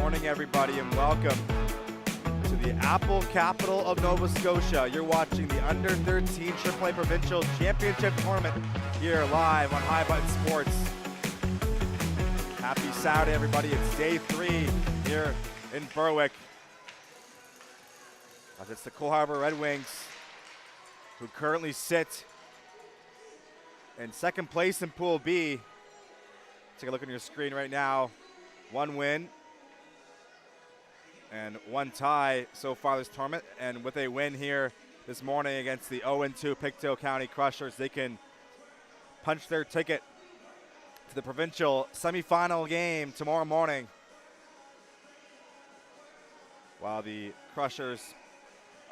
morning, everybody, and welcome to the Apple capital of Nova Scotia. You're watching the Under 13 AAA Provincial Championship Tournament here live on High Button Sports. Happy Saturday, everybody. It's day 3 here in Berwick. As it's the Cole Harbour Red Wings who currently sit in second place in Pool B. Take a look on your screen right now. 1 win and 1 tie so far this tournament. And with a win here this morning against the 0-2 Pictou County Crushers, they can punch their ticket to the provincial semifinal game tomorrow morning. While the Crushers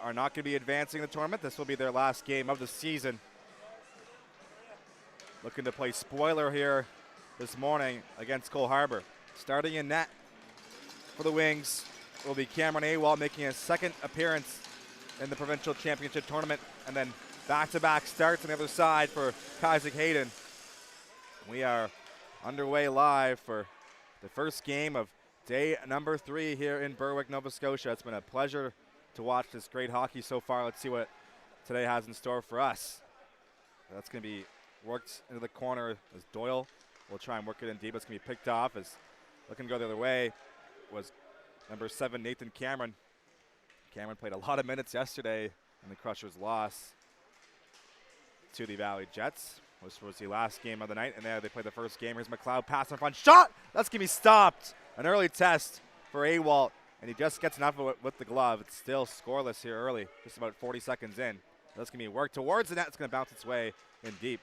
are not going to be advancing the tournament, this will be their last game of the season. Looking to play spoiler here this morning against Cole Harbour. Starting in net for the Wings will be Cameron Awalt, making his second appearance in the provincial championship tournament, and then back-to-back starts on the other side for Isaac Hayden. We are underway live for the first game of day number 3 here in Berwick, Nova Scotia. It's been a pleasure to watch this great hockey so far. Let's see what today has in store for us. That's going to be worked into the corner as Doyle will try and work it in deep. It's going to be picked off as looking to go the other way was number 7, Nathan Cameron. Cameron played a lot of minutes yesterday in the Crushers' loss to the Valley Jets, which was the last game of the night. And there they played the first game. Here's McLeod, pass in front, shot! That's going to be stopped. An early test for Awalt, and he just gets enough of it with the glove. It's still scoreless here early, just about 40 seconds in. That's going to be worked towards the net. It's going to bounce its way in deep.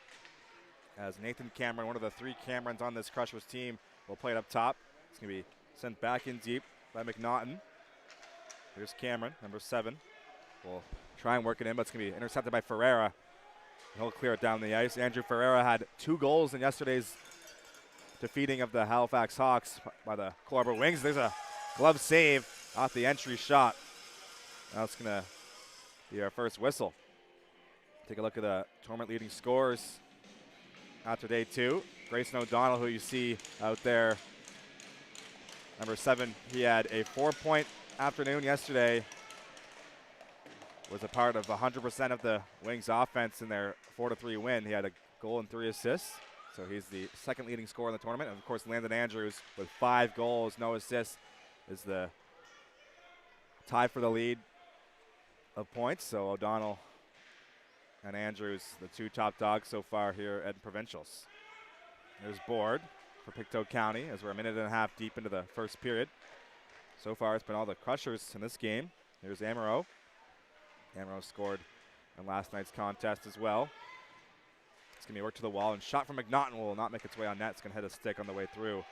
As Nathan Cameron, one of the 3 Camerons on this Crushers team, will play it up top. It's going to be sent back in deep by McNaughton. Here's Cameron, number 7. We'll try and work it in, but it's going to be intercepted by Ferreira. He'll clear it down the ice. Andrew Ferreira had 2 goals in yesterday's defeating of the Halifax Hawks by the Cole Harbour Wings. There's a glove save off the entry shot. Now it's going to be our first whistle. Take a look at the tournament leading scores after day 2. Grayson O'Donnell, who you see out there, number 7, he had a 4-point afternoon yesterday. Was a part of 100% of the Wings offense in their 4-3 win. He had a goal and 3 assists. So he's the second leading scorer in the tournament. And of course, Landon Andrews with 5 goals, no assists, is the tie for the lead of points. So O'Donnell and Andrews, the 2 top dogs so far here at Provincials. There's Board for Pictou County as we're a minute and a half deep into the first period. So far, it's been all the Crushers in this game. Here's Amaro. Amaro scored in last night's contest as well. It's going to be worked to the wall, and shot from McNaughton will not make its way on net. It's going to hit a stick on the way through.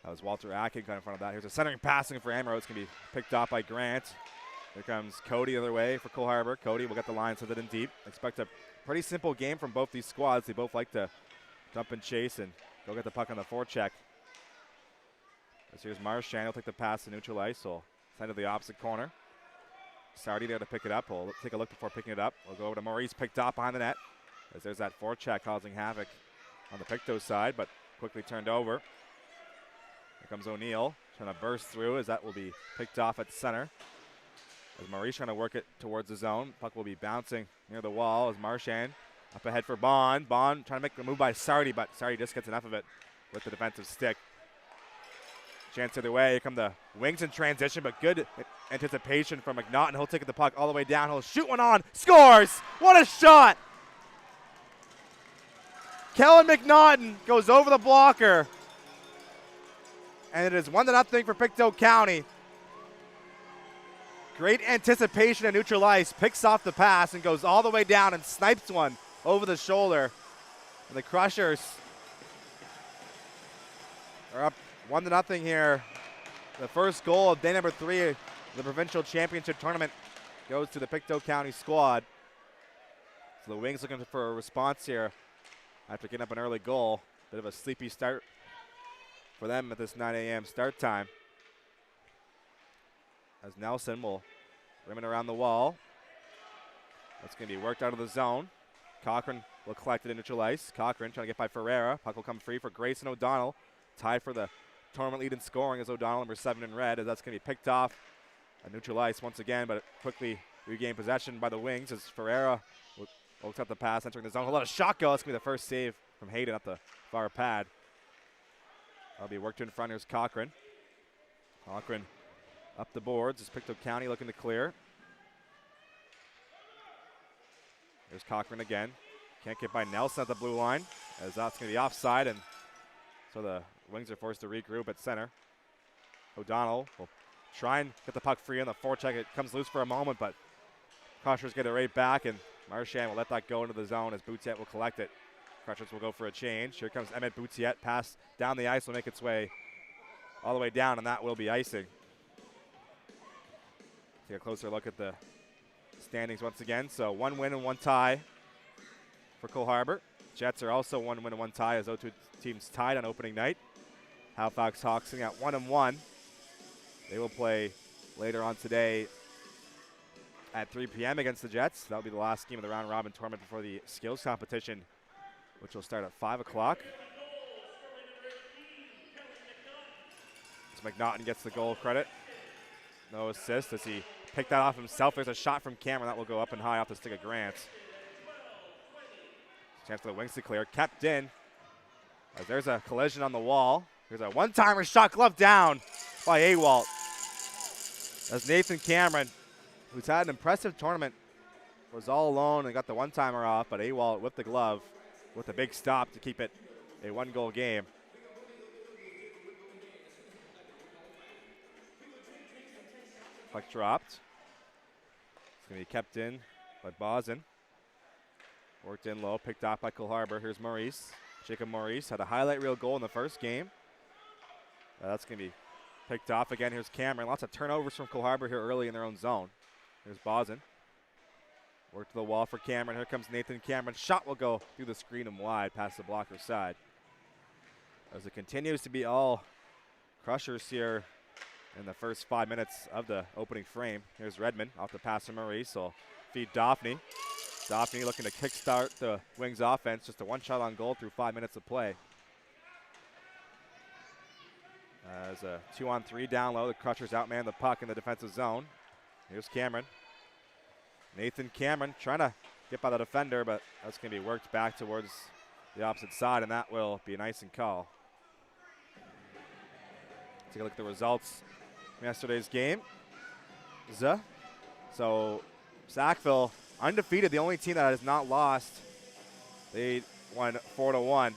That was Walter Atkin in front of that. Here's a centering passing for Amaro. It's going to be picked off by Grant. Here comes Cody the other way for Cole Harbour. Cody will get the line, sends it in deep. Expect a pretty simple game from both these squads. They both like to jump and chase and go get the puck on the forecheck. As here's Marchand. He'll take the pass to neutral ice. He'll send to the opposite corner. Sardi there to pick it up. We'll take a look before picking it up. We'll go over to Maurice, picked off behind the net. As there's that forecheck causing havoc on the Pictou side, but quickly turned over. Here comes O'Neill trying to burst through as that will be picked off at center. As Maurice trying to work it towards the zone. Puck will be bouncing near the wall as Marchand up ahead for Bond. Bond trying to make the move by Sardi, but Sardi just gets enough of it with the defensive stick. Chance the other way. Here come the Wings in transition, but good anticipation from McNaughton. He'll take the puck all the way down. He'll shoot one on. Scores! What a shot! Kellen McNaughton goes over the blocker. And it is 1-0 for Pictou County. Great anticipation at neutral ice. Picks off the pass and goes all the way down and snipes one over the shoulder. And the Crushers are up 1-0 here. The first goal of day number 3 of the provincial championship tournament goes to the Pictou County squad. So the Wings looking for a response here after getting up an early goal. Bit of a sleepy start for them at this 9 a.m. start time. As Nelson will rim it around the wall. That's going to be worked out of the zone. Cochran will collect it in neutral ice. Cochran trying to get by Ferreira. Puck will come free for Grayson O'Donnell. Tied for the tournament lead in scoring is O'Donnell, number 7 in red, as that's going to be picked off at neutral ice once again, but it quickly regained possession by the wings as Ferreira looks at the pass, entering the zone. He'll let a shot go. That's going to be the first save from Hayden up the far pad. That'll be worked in front. Here's Cochran. Cochran up the boards as Pictou County looking to clear. There's Cochran again. Can't get by Nelson at the blue line, as that's going to be offside, and so the wings are forced to regroup at center. O'Donnell will try and get the puck free on the forecheck. It comes loose for a moment, but Crushers get it right back, and Marchand will let that go into the zone as Boutiette will collect it. Crushers will go for a change. Here comes Emmett Boutiette. Pass down the ice will make its way all the way down, and that will be icing. Take a closer look at the standings once again. So 1 win and 1 tie for Cole Harbour. Jets are also 1 win and 1 tie as those two teams tied on opening night. Halifax Hawks sitting at 1-1. They will play later on today at 3 p.m. against the Jets. That will be the last game of the round-robin tournament before the skills competition, which will start at 5 o'clock. As McNaughton gets the goal credit. No assist as he picked that off himself. There's a shot from Cameron that will go up and high off the stick of Grant. Chance for the wings to clear. Kept in. As there's a collision on the wall. There's a one-timer shot, glove down by Awalt. As Nathan Cameron, who's had an impressive tournament, was all alone and got the one-timer off, but Awalt with the glove with a big stop to keep it a 1-goal game. Puck dropped. It's going to be kept in by Bozen. Worked in low, picked off by Cole Harbour. Here's Maurice. Jacob Maurice had a highlight reel goal in the first game. That's going to be picked off again. Here's Cameron. Lots of turnovers from Cole Harbour here early in their own zone. Here's Bozen. Work to the wall for Cameron. Here comes Nathan Cameron. Shot will go through the screen and wide past the blocker's side. As it continues to be all Crushers here in the first 5 minutes of the opening frame. Here's Redmond off the pass from Maurice. He'll feed Daphne. Daphne looking to kickstart the Wings offense. Just a one shot on goal through 5 minutes of play. As a 2-on-3 down low, the Crushers outman the puck in the defensive zone. Here's Cameron. Nathan Cameron trying to get by the defender, but that's going to be worked back towards the opposite side, and that will be an icing call. Take a look at the results from yesterday's game. So Sackville undefeated, the only team that has not lost. They won 4-1,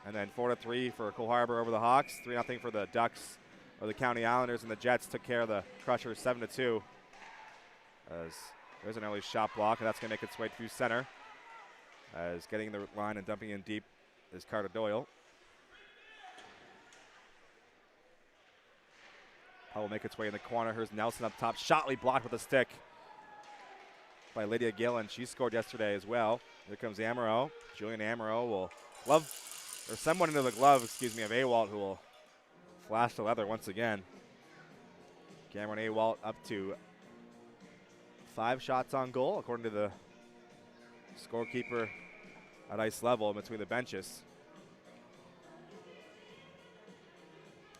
and then 4-3 for Cole Harbour over the Hawks. 3-0 for the Ducks or the County Islanders, and the Jets took care of the Crushers 7-2. As there's an early shot block, and that's going to make its way through center. As getting the line and dumping in deep is Carter Doyle. Puck will make its way in the corner. Here's Nelson up top. Shotley blocked with a stick by Lydia Gillen. She scored yesterday as well. Here comes Amaro. Julian Amaro will someone into the glove, of Awalt, who will flash the leather once again. Cameron Awalt up to 5 shots on goal, according to the scorekeeper at ice level between the benches.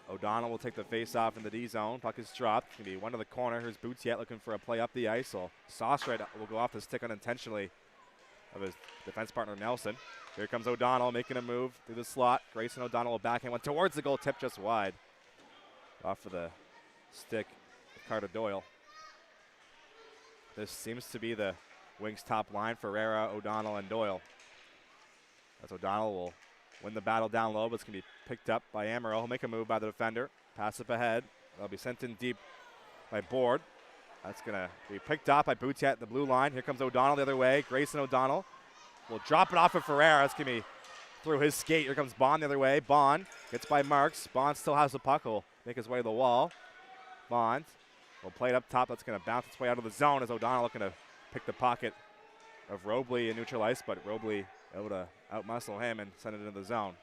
O'Donnell will take the face-off in the D zone. Puck is dropped. It's going to be one to the corner. Here's Boutiette looking for a play up the ice. So Saucerite will go off the stick unintentionally of his defense partner Nelson. Here comes O'Donnell making a move through the slot. Grayson O'Donnell will backhand one towards the goal, tip just wide. Off of the stick of Carter Doyle. This seems to be the Wings' top line: Ferreira, O'Donnell, and Doyle. As O'Donnell will win the battle down low, but it's going to be picked up by Amaro. He'll make a move by the defender. Pass up ahead. They'll be sent in deep by Board. That's going to be picked off by Boutiette at the blue line. Here comes O'Donnell the other way. Grayson O'Donnell will drop it off of Ferreira. It's going to be through his skate. Here comes Bond the other way. Bond gets by Marks. Bond still has the puck. He'll make his way to the wall. Bond will play it up top. That's going to bounce its way out of the zone as O'Donnell looking to pick the pocket of Robley in neutral ice, but Robley able to outmuscle him and send it into the zone.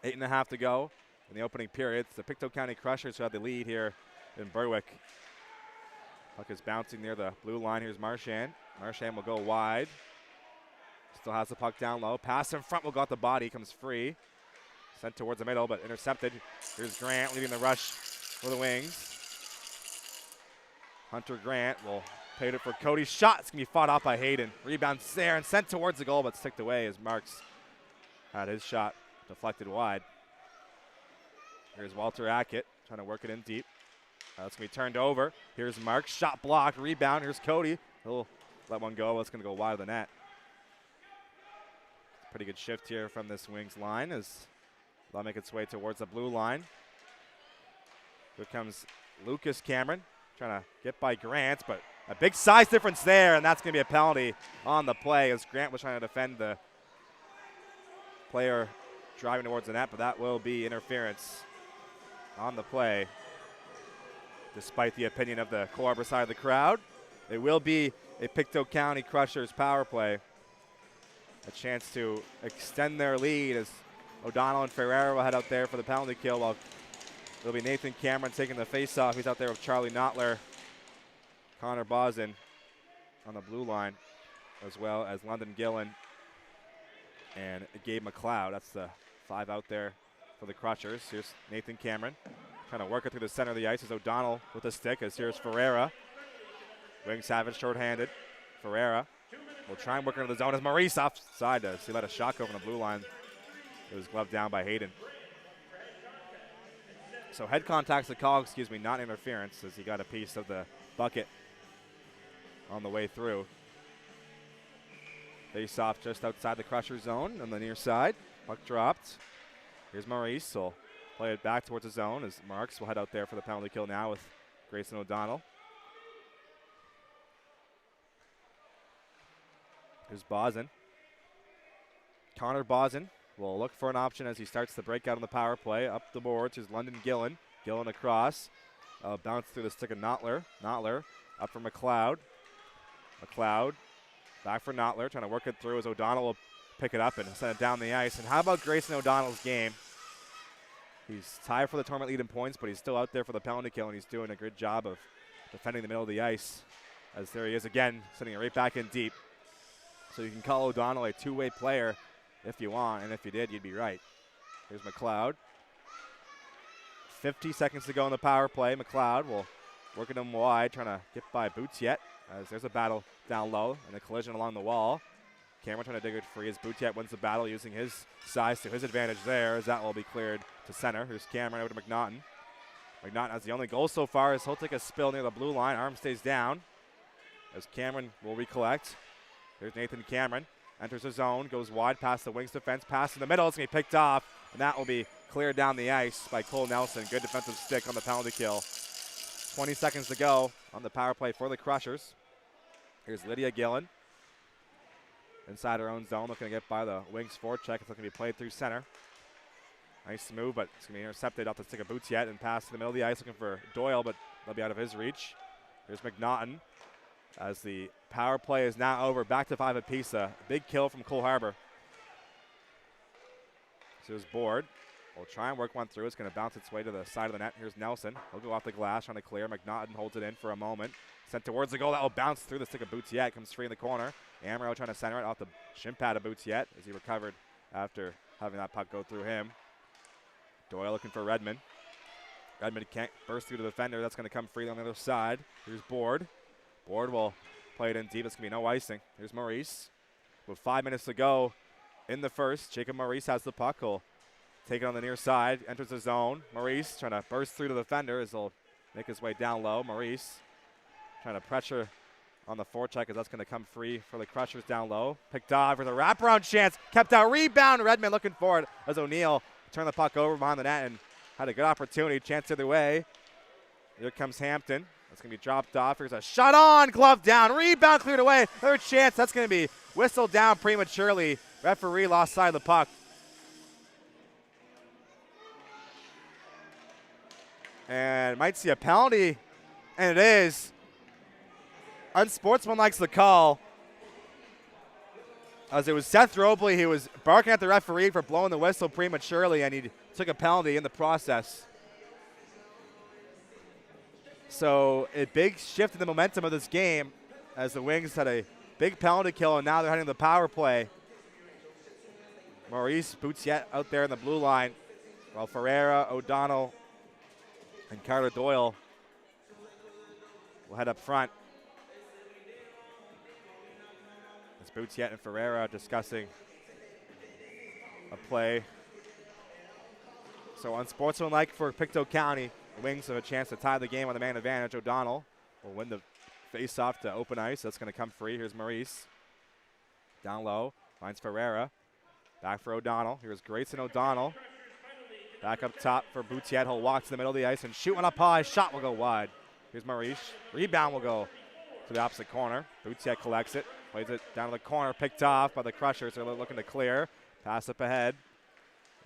8.5 to go in the opening period. It's the Pictou County Crushers who have the lead here in Berwick. Puck is bouncing near the blue line. Here's Marchand. Marchand will go wide. Still has the puck down low. Pass in front will go out the body. Comes free. Sent towards the middle, but intercepted. Here's Grant leading the rush for the Wings. Hunter Grant will pay it for Cody's shot. It's going to be fought off by Hayden. Rebounds there and sent towards the goal, but sticked away as Marks had his shot deflected wide. Here's Walter Ackett trying to work it in deep. That's going to be turned over. Here's Marks. Shot blocked. Rebound. Here's Cody. He'll let one go. It's going to go wide of the net. Pretty good shift here from this Wings line as they'll make its way towards the blue line. Here comes Lucas Cameron trying to get by Grant, but a big size difference there, and that's going to be a penalty on the play as Grant was trying to defend the player driving towards the net, but that will be interference on the play. Despite the opinion of the Cole Harbour side of the crowd, it will be a Pictou County Crushers power play. A chance to extend their lead as O'Donnell and Ferreira will head out there for the penalty kill, while it'll be Nathan Cameron taking the face-off. He's out there with Charlie Nottler, Connor Bosin on the blue line, as well as London Gillen and Gabe McLeod. That's the 5 out there for the Crushers. Here's Nathan Cameron trying to work it through the center of the ice as O'Donnell with a stick, as here's Ferreira. Wings have it short-handed. Ferreira will try and work into the zone as Maurice offside does. He let a shot go from the blue line. It was gloved down by Hayden. So head contact's the call, not interference, as he got a piece of the bucket on the way through. Face off just outside the Crusher zone on the near side. Puck dropped. Here's Maurice. He'll play it back towards the zone as Marks will head out there for the penalty kill now with Grayson O'Donnell. Here's Bosin. Connor Bosin will look for an option as he starts the breakout on the power play. Up the boards, here's London Gillen. Gillen across. Bounce through the stick of Nottler. Nottler up for McLeod. McLeod back for Nottler, trying to work it through as O'Donnell will pick it up and send it down the ice. And how about Grayson O'Donnell's game? He's tied for the tournament lead in points, but he's still out there for the penalty kill, and he's doing a good job of defending the middle of the ice. As there he is again, sending it right back in deep. So you can call O'Donnell a two-way player if you want, and if you did, you'd be right. Here's McLeod. 50 seconds to go in the power play. McLeod will work him wide, trying to get by Boutiette, as there's a battle down low and a collision along the wall. Cameron trying to dig it free as Boutiette wins the battle using his size to his advantage there, as that will be cleared to center. Here's Cameron over to McNaughton. McNaughton has the only goal so far as he'll take a spill near the blue line. Arm stays down as Cameron will recollect. Here's Nathan Cameron. Enters the zone, goes wide past the Wings defense. Pass in the middle, it's going to be picked off, and that will be cleared down the ice by Cole Nelson. Good defensive stick on the penalty kill. 20 seconds to go on the power play for the Crushers. Here's Lydia Gillen. Inside her own zone, looking to get by the Wings forecheck. It's looking to be played through center. Nice move, but it's going to be intercepted off the stick of Boutiette and pass to the middle of the ice, looking for Doyle, but they'll be out of his reach. Here's McNaughton. As the power play is now over, back to 5 apiece. A big kill from Cole Harbour. So his board. We'll try and work one through. It's going to bounce its way to the side of the net. Here's Nelson. He'll go off the glass, trying to clear. McNaughton holds it in for a moment. Sent towards the goal. That will bounce through the stick of Boutiette. Comes free in the corner. Amaro trying to center it off the shin pad of Boutiette as he recovered after having that puck go through him. Doyle looking for Redmond. Redmond can't burst through the defender. That's going to come free on the other side. Here's Board. Board will play it in deep. It's going to be no icing. Here's Maurice. With 5 minutes to go in the first, Jacob Maurice has the puck. He'll take it on the near side. Enters the zone. Maurice trying to burst through to the defender as he'll make his way down low. Maurice trying to pressure on the forecheck as that's going to come free for the Crushers down low. Pictou for the wraparound chance. Kept out. Rebound. Redmond looking for it as O'Neill turned the puck over behind the net and had a good opportunity. Chance the other way. Here comes Hampton. That's going to be dropped off. Here's a shot on, glove down, rebound cleared away. Third chance, that's going to be whistled down prematurely. Referee lost sight of the puck. And might see a penalty, and it is. Unsportsmanlike's the call. As it was Seth Robley, he was barking at the referee for blowing the whistle prematurely, and he took a penalty in the process. So a big shift in the momentum of this game as the Wings had a big penalty kill, and now they're heading to the power play. Maurice Boutiette out there in the blue line while Ferreira, O'Donnell, and Carter Doyle will head up front. As Boutiette and Ferreira discussing a play. So unsportsmanlike for Pictou County. The Wings have a chance to tie the game on the man advantage. O'Donnell will win the face-off to open ice. That's going to come free. Here's Maurice. Down low. Finds Ferreira. Back for O'Donnell. Here's Grayson O'Donnell. Back up top for Boutiette. He'll walk to the middle of the ice and shoot one up high. Shot will go wide. Here's Maurice. Rebound will go to the opposite corner. Boutiette collects it. Plays it down to the corner. Picked off by the Crushers. They're looking to clear. Pass up ahead.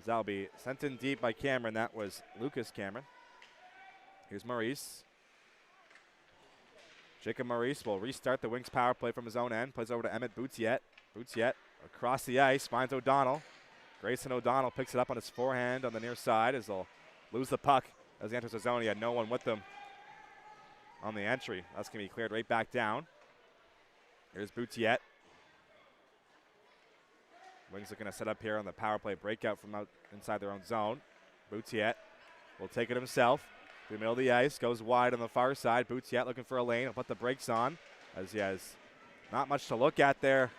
That'll be sent in deep by Cameron. That was Lucas Cameron. Here's Maurice. Jacob Maurice will restart the Wings power play from his own end. Plays over to Emmett Boutiette. Boutiette across the ice. Finds O'Donnell. Grayson O'Donnell picks it up on his forehand on the near side as they'll lose the puck as he enters the zone. He had no one with them on the entry. That's going to be cleared right back down. Here's Boutiette. Wings are going to set up here on the power play breakout from out inside their own zone. Boutiette will take it himself. Through the middle of the ice, goes wide on the far side. Boutiette looking for a lane. He'll put the brakes on as he has not much to look at there.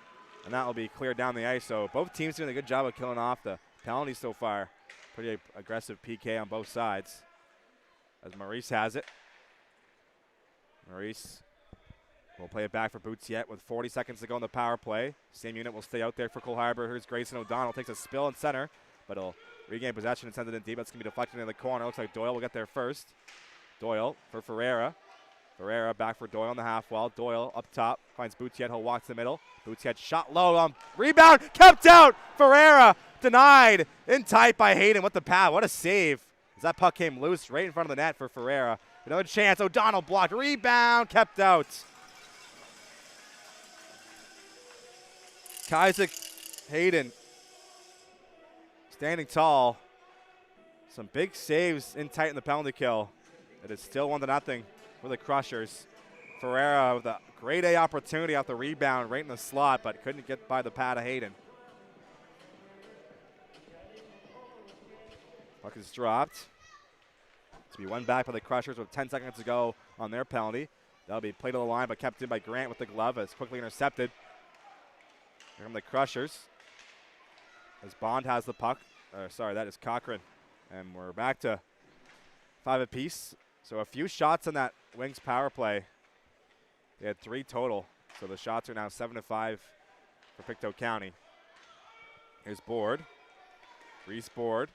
And that will be cleared down the ice. So both teams doing a good job of killing off the penalties so far. Pretty aggressive PK on both sides. As Maurice has it. Maurice will play it back for Boutiette with 40 seconds to go in the power play. Same unit will stay out there for Cole Harbour. Here's Grayson O'Donnell. Takes a spill in center, but he'll regain possession and send it in deep. That's going to be deflected in the corner. Looks like Doyle will get there first. Doyle for Ferreira. Ferreira back for Doyle on the half wall. Doyle up top. Finds Boutiette. He'll walk to the middle. Boutiette shot low. Rebound. Kept out. Ferreira denied. In tight by Hayden with the pad. What a save. As that puck came loose right in front of the net for Ferreira. Another chance. O'Donnell blocked. Rebound. Kept out. Isaac Hayden standing tall. Some big saves in tight in the penalty kill. It is still 1-0 for the Crushers. Ferreira with a great A opportunity off the rebound right in the slot, but couldn't get by the pad of Hayden. Puck is dropped. To be won back by the Crushers with 10 seconds to go on their penalty. That'll be played to the line, but kept in by Grant with the glove as quickly intercepted. Here come the Crushers. As Bond has the puck. Sorry, that is Cochran. And we're back to 5 apiece. So a few shots on that Wings power play. They had 3 total. So the shots are now 7-5 for Pictou County. Here's Board. Reese Board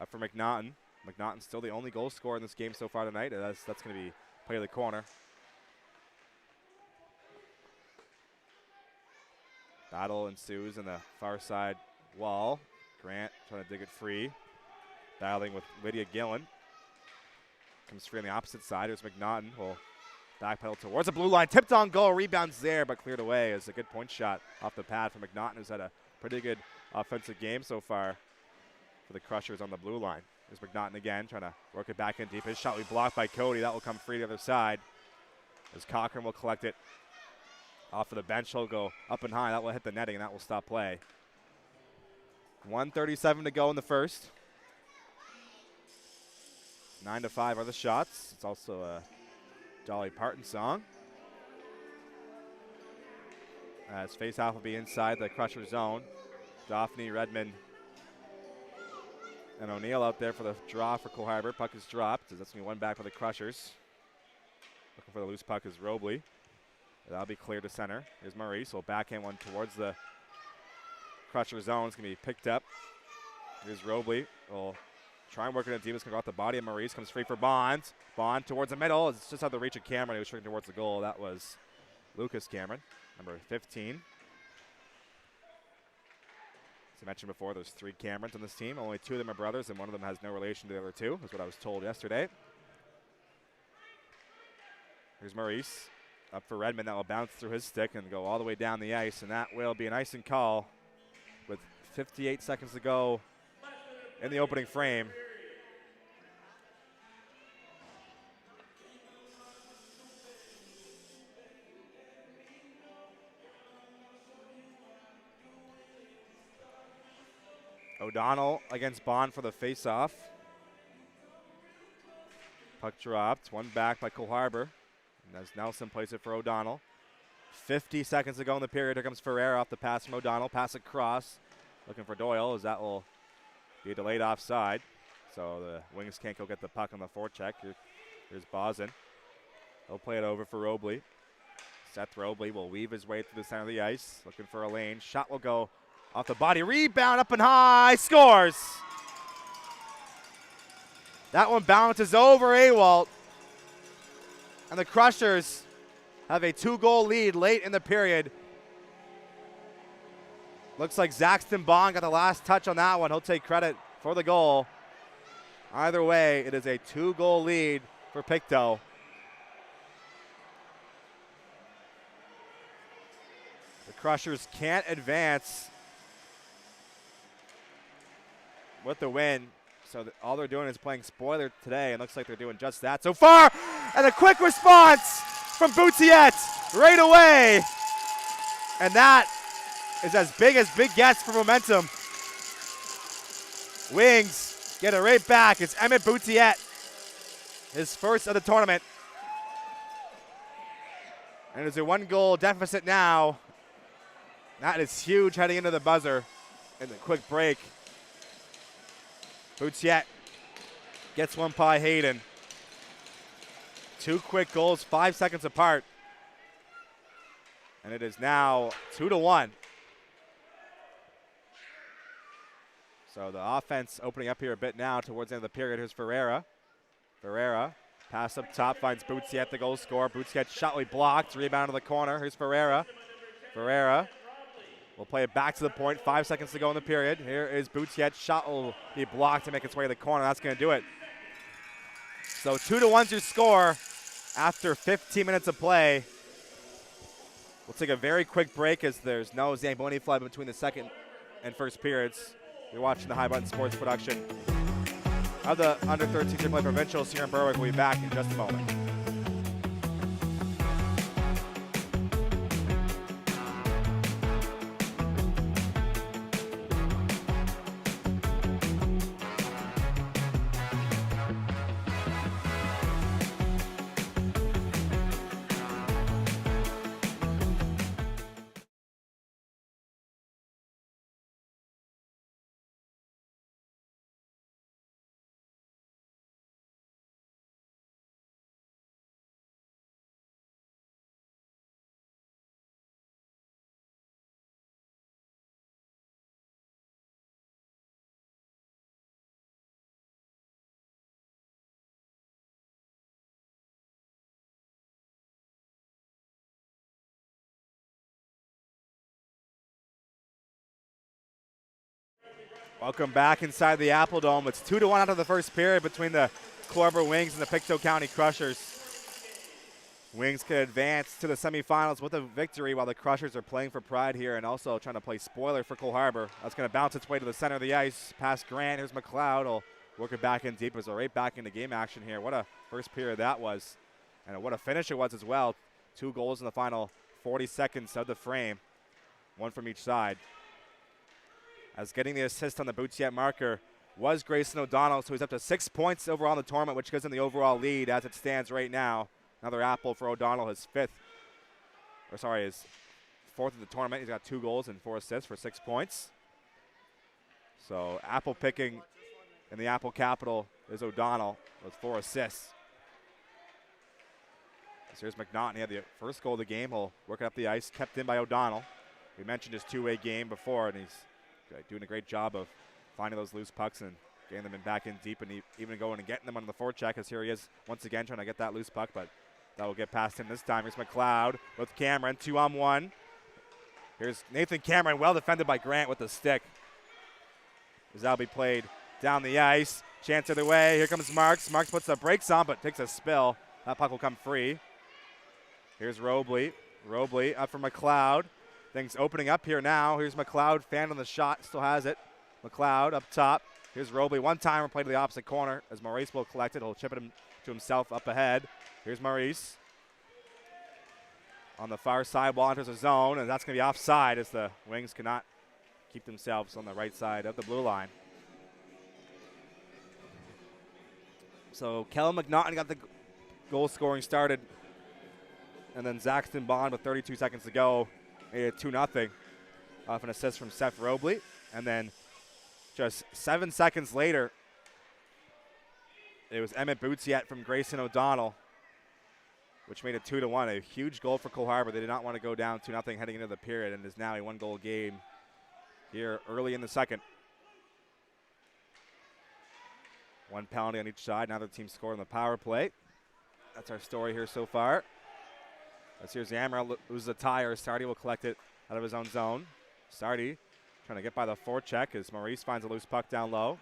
up for McNaughton. McNaughton's still the only goal scorer in this game so far tonight. That's going to be play to the corner. Battle ensues in the far side wall. Grant trying to dig it free. Battling with Lydia Gillen. Comes free on the opposite side. Here's McNaughton. Will backpedal towards the blue line. Tipped on goal. Rebounds there, but cleared away. It's a good point shot off the pad for McNaughton, who's had a pretty good offensive game so far for the Crushers on the blue line. Here's McNaughton again, trying to work it back in deep. His shot will be blocked by Cody. That will come free to the other side. As Cochran will collect it. Off of the bench, he'll go up and high. That will hit the netting, and that will stop play. 1:37 to go in the first. 9-5 are the shots. It's also a Dolly Parton song. As faceoff will be inside the Crusher zone. Daphne, Redmond, and O'Neill out there for the draw for Cole Harbour. Puck is dropped. That's going to be one back for the Crushers. Looking for the loose puck is Robley. That'll be clear to center. Here's Maurice. Will backhand one towards the Crusher zone. It's going to be picked up. Here's Robley. Will try and work it in deep. It's going to go off the body of Maurice. Comes free for Bond. Bond towards the middle. It's just out the reach of Cameron. He was shooting towards the goal. That was Lucas Cameron, number 15. As I mentioned before, there's 3 Camerons on this team. Only 2 of them are brothers, and one of them has no relation to the other 2, is what I was told yesterday. Here's Maurice. Up for Redmond. That will bounce through his stick and go all the way down the ice, and that will be an icing call with 58 seconds to go in the opening frame. O'Donnell against Bond for the face-off. Puck dropped, one back by Cole Harbour. And as Nelson plays it for O'Donnell. 50 seconds to go in the period. Here comes Ferreira off the pass from O'Donnell. Pass across, looking for Doyle, as that will be a delayed offside. So the Wings can't go get the puck on the forecheck. Here's Bosin. He'll play it over for Robley. Seth Robley will weave his way through the center of the ice, looking for a lane. Shot will go off the body. Rebound up and high. Scores. That one bounces over Awalt. And the Crushers have a 2-goal lead late in the period. Looks like Zaxton Bond got the last touch on that one. He'll take credit for the goal. Either way, it is a 2-goal lead for Pictou. The Crushers can't advance with the win. So all they're doing is playing spoiler today, and looks like they're doing just that so far. And a quick response from Boutiette right away. And that is as big gets for momentum. Wings get it right back. It's Emmett Boutiette, his first of the tournament. And it's a 1-goal deficit now. That is huge heading into the buzzer in the quick break. Boutiette gets one by Hayden. 2 quick goals, 5 seconds apart. And it is now 2-1. So the offense opening up here a bit now towards the end of the period. Here's Ferreira. Ferreira, pass up top, finds Boutiette, the goal scorer. Boutiette shot will be blocked, rebound to the corner. Here's Ferreira. Ferreira will play it back to the point. 5 seconds to go in the period. Here is Boutiette. Shot will be blocked to make its way to the corner. That's going to do it. So 2-1's your score after 15 minutes of play. We'll take a very quick break as there's no Zamboni flood between the second and first periods. You're watching the High Button Sports production of the Under-13 AAA Provincials here in Berwick. We'll be back in just a moment. Welcome back inside the Apple Dome. It's 2-1 after the first period between the Harbour Wings and the Pictou County Crushers. Wings can advance to the semifinals with a victory while the Crushers are playing for pride here and also trying to play spoiler for Cole Harbour. That's going to bounce its way to the center of the ice. Past Grant. Here's McLeod. He'll work it back in deep as we're right back into game action here. What a first period that was. And what a finish it was as well. 2 goals in the final 40 seconds of the frame. 1 from each side. As getting the assist on the Boutiette marker was Grayson O'Donnell, so he's up to 6 points overall in the tournament, which gives him the overall lead as it stands right now. Another apple for O'Donnell, his 4th of the tournament. He's got 2 goals and 4 assists for 6 points. So apple picking in the Apple capital is O'Donnell with 4 assists. So here's McNaughton. He had the first goal of the game. He'll work it up the ice, kept in by O'Donnell. We mentioned his 2-way game before, and he's doing a great job of finding those loose pucks and getting them back in deep and even going and getting them on the forecheck, as here he is once again trying to get that loose puck, but that will get past him this time. Here's McLeod with Cameron, 2-on-1. Here's Nathan Cameron, well defended by Grant with the stick. As that'll be played down the ice. Chance other way. Here comes Marks. Marks puts the brakes on but takes a spill. That puck will come free. Here's Robley. Robley up for McLeod. Things opening up here now. Here's McLeod, fan on the shot, still has it. McLeod up top. Here's Robley, one-timer play to the opposite corner as Maurice will collect it. He'll chip it to himself up ahead. Here's Maurice. On the far side, ball enters the zone, and that's going to be offside as the Wings cannot keep themselves on the right side of the blue line. So Kellen McNaughton got the goal scoring started, and then Zaxton Bond with 32 seconds to go made it 2-0 off an assist from Seth Robley. And then just 7 seconds later, it was Emmett Bootsiet from Grayson O'Donnell, which made it 2-1. A huge goal for Cole Harbour. They did not want to go down 2-0 heading into the period, and it is now a 1-goal game here early in the second. One penalty on each side. Neither team scored on the power play. That's our story here so far. As here's Zamra loses a tire. Sardi will collect it out of his own zone. Sardi trying to get by the forecheck as Maurice finds a loose puck down low.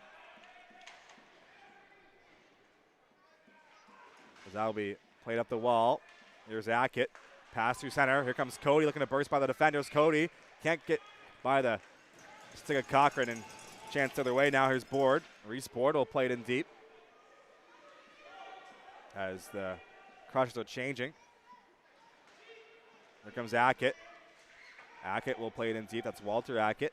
As that'll be played up the wall. Here's Ackett. Pass through center. Here comes Cody looking to burst by the defenders. Cody can't get by the stick of Cochran and chance the other way. Now here's Board. Reese Board will play it in deep as the Crushers are changing. Here comes Ackett. Ackett will play it in deep. That's Walter Ackett.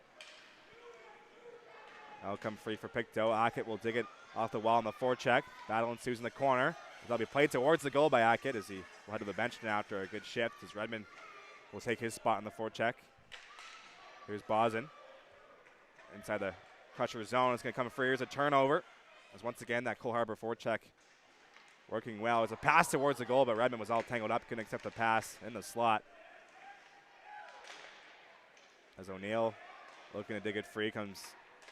That'll come free for Pictou. Ackett will dig it off the wall on the forecheck. Battle ensues in the corner. That'll be played towards the goal by Ackett as he will head to the bench now after a good shift as Redmond will take his spot in the forecheck. Here's Bosin. Inside the Crusher zone. It's going to come free. Here's a turnover. As once again, that Cole Harbour forecheck working well. It's a pass towards the goal, but Redmond was all tangled up. Couldn't accept the pass in the slot. As O'Neill looking to dig it free, comes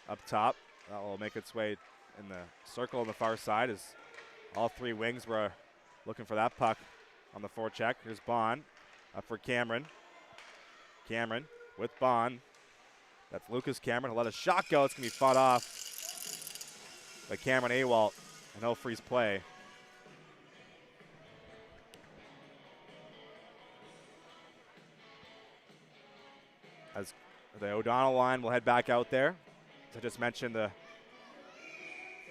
up top. That will make its way in the circle on the far side as all three wings were looking for that puck on the forecheck. Here's Bond up for Cameron. Cameron with Bond. That's Lucas Cameron. He'll let a shot go. It's going to be fought off by Cameron Awalt, and he'll freeze play. As the O'Donnell line will head back out there. As I just mentioned, the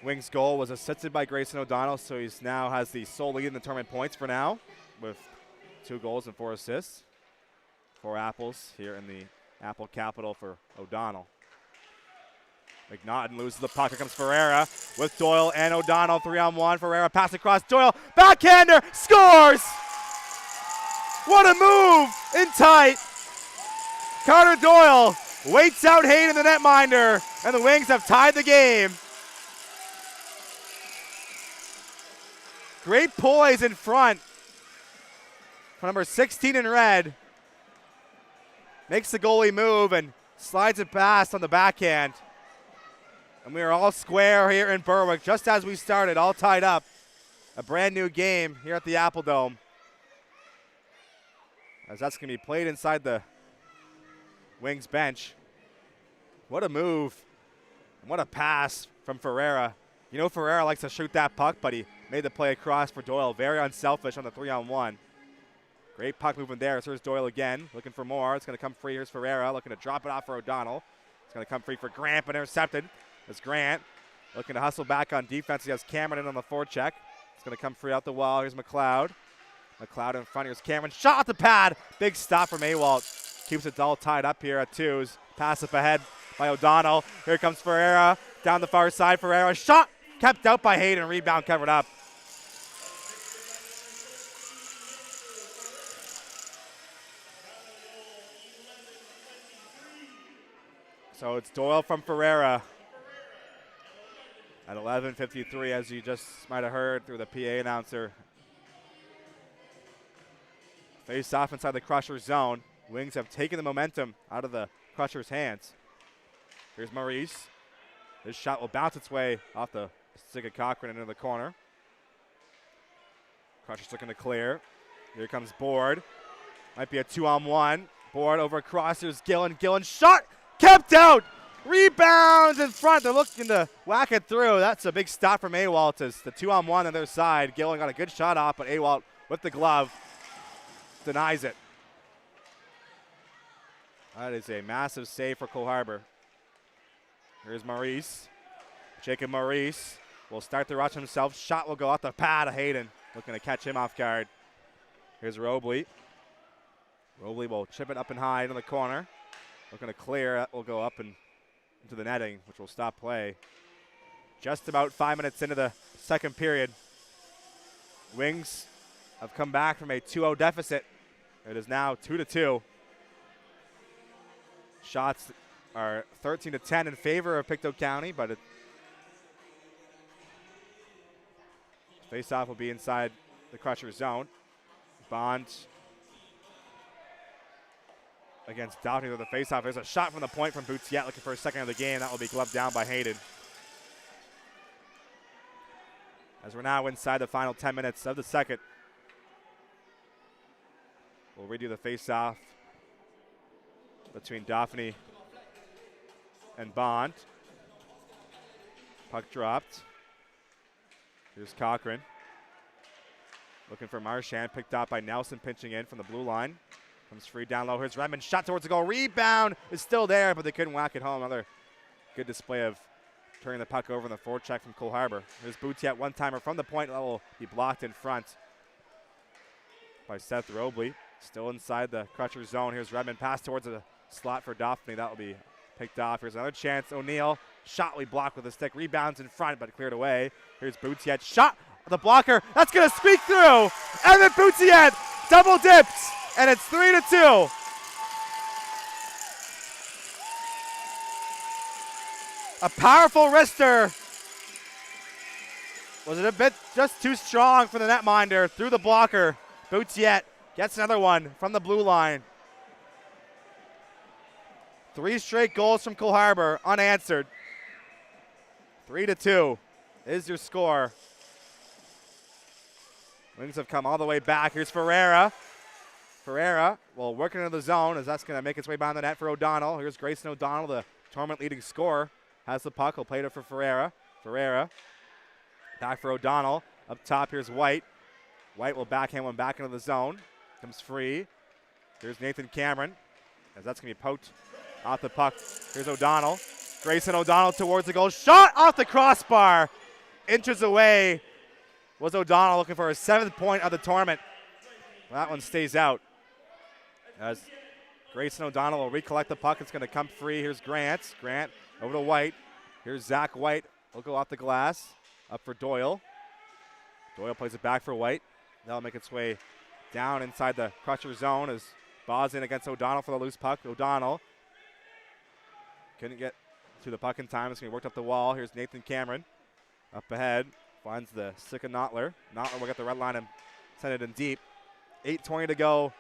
Wings goal was assisted by Grayson O'Donnell, so he now has the sole lead in the tournament points for now with 2 goals and 4 assists. 4 apples here in the Apple capital for O'Donnell. McNaughton loses the puck. Here comes Ferreira with Doyle and O'Donnell. 3-on-1. Ferreira pass across. Doyle, backhander, scores! What a move in tight. Carter Doyle waits out Hayden, the netminder, and the Wings have tied the game. Great poise in front for number 16 in red. Makes the goalie move and slides it past on the backhand. And we are all square here in Berwick, just as we started, all tied up. A brand new game here at the Apple Dome. As that's going to be played inside the Wings bench. What a move. And what a pass from Ferreira. You know Ferreira likes to shoot that puck, but he made the play across for Doyle. Very unselfish on the 3-on-1. Great puck movement there. So here's Doyle again, looking for more. It's going to come free. Here's Ferreira looking to drop it off for O'Donnell. It's going to come free for Grant, but intercepted. As Grant looking to hustle back on defense. He has Cameron in on the forecheck. It's going to come free out the wall. Here's McLeod. McLeod in front. Here's Cameron. Shot at the pad. Big stop from Awalt. Keeps it all tied up here at 2s. Pass up ahead by O'Donnell. Here comes Ferreira. Down the far side. Ferreira. Shot kept out by Hayden. Rebound covered up. So it's Doyle from Ferreira at 11:53, as you just might have heard through the PA announcer. Face off inside the Crusher zone. Wings have taken the momentum out of the Crusher's hands. Here's Maurice. This shot will bounce its way off the stick of Cochran into the corner. Crusher's looking to clear. Here comes Board. Might be a 2-on-1. Board over across. Here's Gillen. Gillen shot. Kept out. Rebounds in front. They're looking to whack it through. That's a big stop from Awalt as the 2-on-1 on their side. Gillen got a good shot off, but Awalt with the glove denies it. That is a massive save for Cole Harbour. Here's Maurice. Jacob Maurice will start the rush himself. Shot will go off the pad of Hayden. Looking to catch him off guard. Here's Robley. Robley will chip it up and high into the corner. Looking to clear. That will go up and into the netting, which will stop play. Just about 5 minutes into the second period. Wings have come back from a 2-0 deficit. It is now 2-2. Shots are 13-10 in favor of Pictou County, but face-off will be inside the Crusher zone. Bond against Daphne with the face-off. There's a shot from the point from Pictou looking for a second of the game. That will be gloved down by Hayden. As we're now inside the final 10 minutes of the second. We'll redo the face-off between Daphne and Bond. Puck dropped. Here's Cochran. Looking for Marchand, picked up by Nelson, pinching in from the blue line. Comes free down low. Here's Redmond, shot towards the goal. Rebound is still there, but they couldn't whack it home. Another good display of turning the puck over in the forecheck from Cole Harbour. Here's Boutiette, one-timer from the point. That will be blocked in front by Seth Robley. Still inside the Crusher zone. Here's Redmond, pass towards the slot for Daphne. That will be picked off. Here's another chance. O'Neill, shot we blocked with a stick. Rebounds in front, but cleared away. Here's Boutiette, shot the blocker. That's going to squeak through. And then Boutiette double dips, and it's 3-2. A powerful wrister. Was it a bit just too strong for the netminder? Through the blocker. Boutiette gets another one from the blue line. 3 straight goals from Cole Harbour unanswered. 3-2 is your score. Wings have come all the way back. Here's Ferreira. Ferreira will work into the zone as that's going to make its way behind the net for O'Donnell. Here's Grayson O'Donnell, the tournament leading scorer. Has the puck. He'll play it for Ferreira. Ferreira back for O'Donnell. Up top, here's White. White will backhand one back into the zone. Comes free. Here's Nathan Cameron as that's going to be poked off the puck. Here's O'Donnell. Grayson O'Donnell towards the goal. Shot off the crossbar. Inches away was O'Donnell, looking for his 7th point of the tournament. That one stays out. As Grayson O'Donnell will recollect the puck. It's going to come free. Here's Grant. Grant over to White. Here's Zach White. He'll go off the glass. Up for Doyle. Doyle plays it back for White. That'll make its way down inside the Crusher zone as Boz in against O'Donnell for the loose puck. O'Donnell couldn't get to the puck in time. It's going to be worked up the wall. Here's Nathan Cameron. Up ahead. Finds the stick of Nottler. Nottler will get the red line and send it in deep. 8:20 to go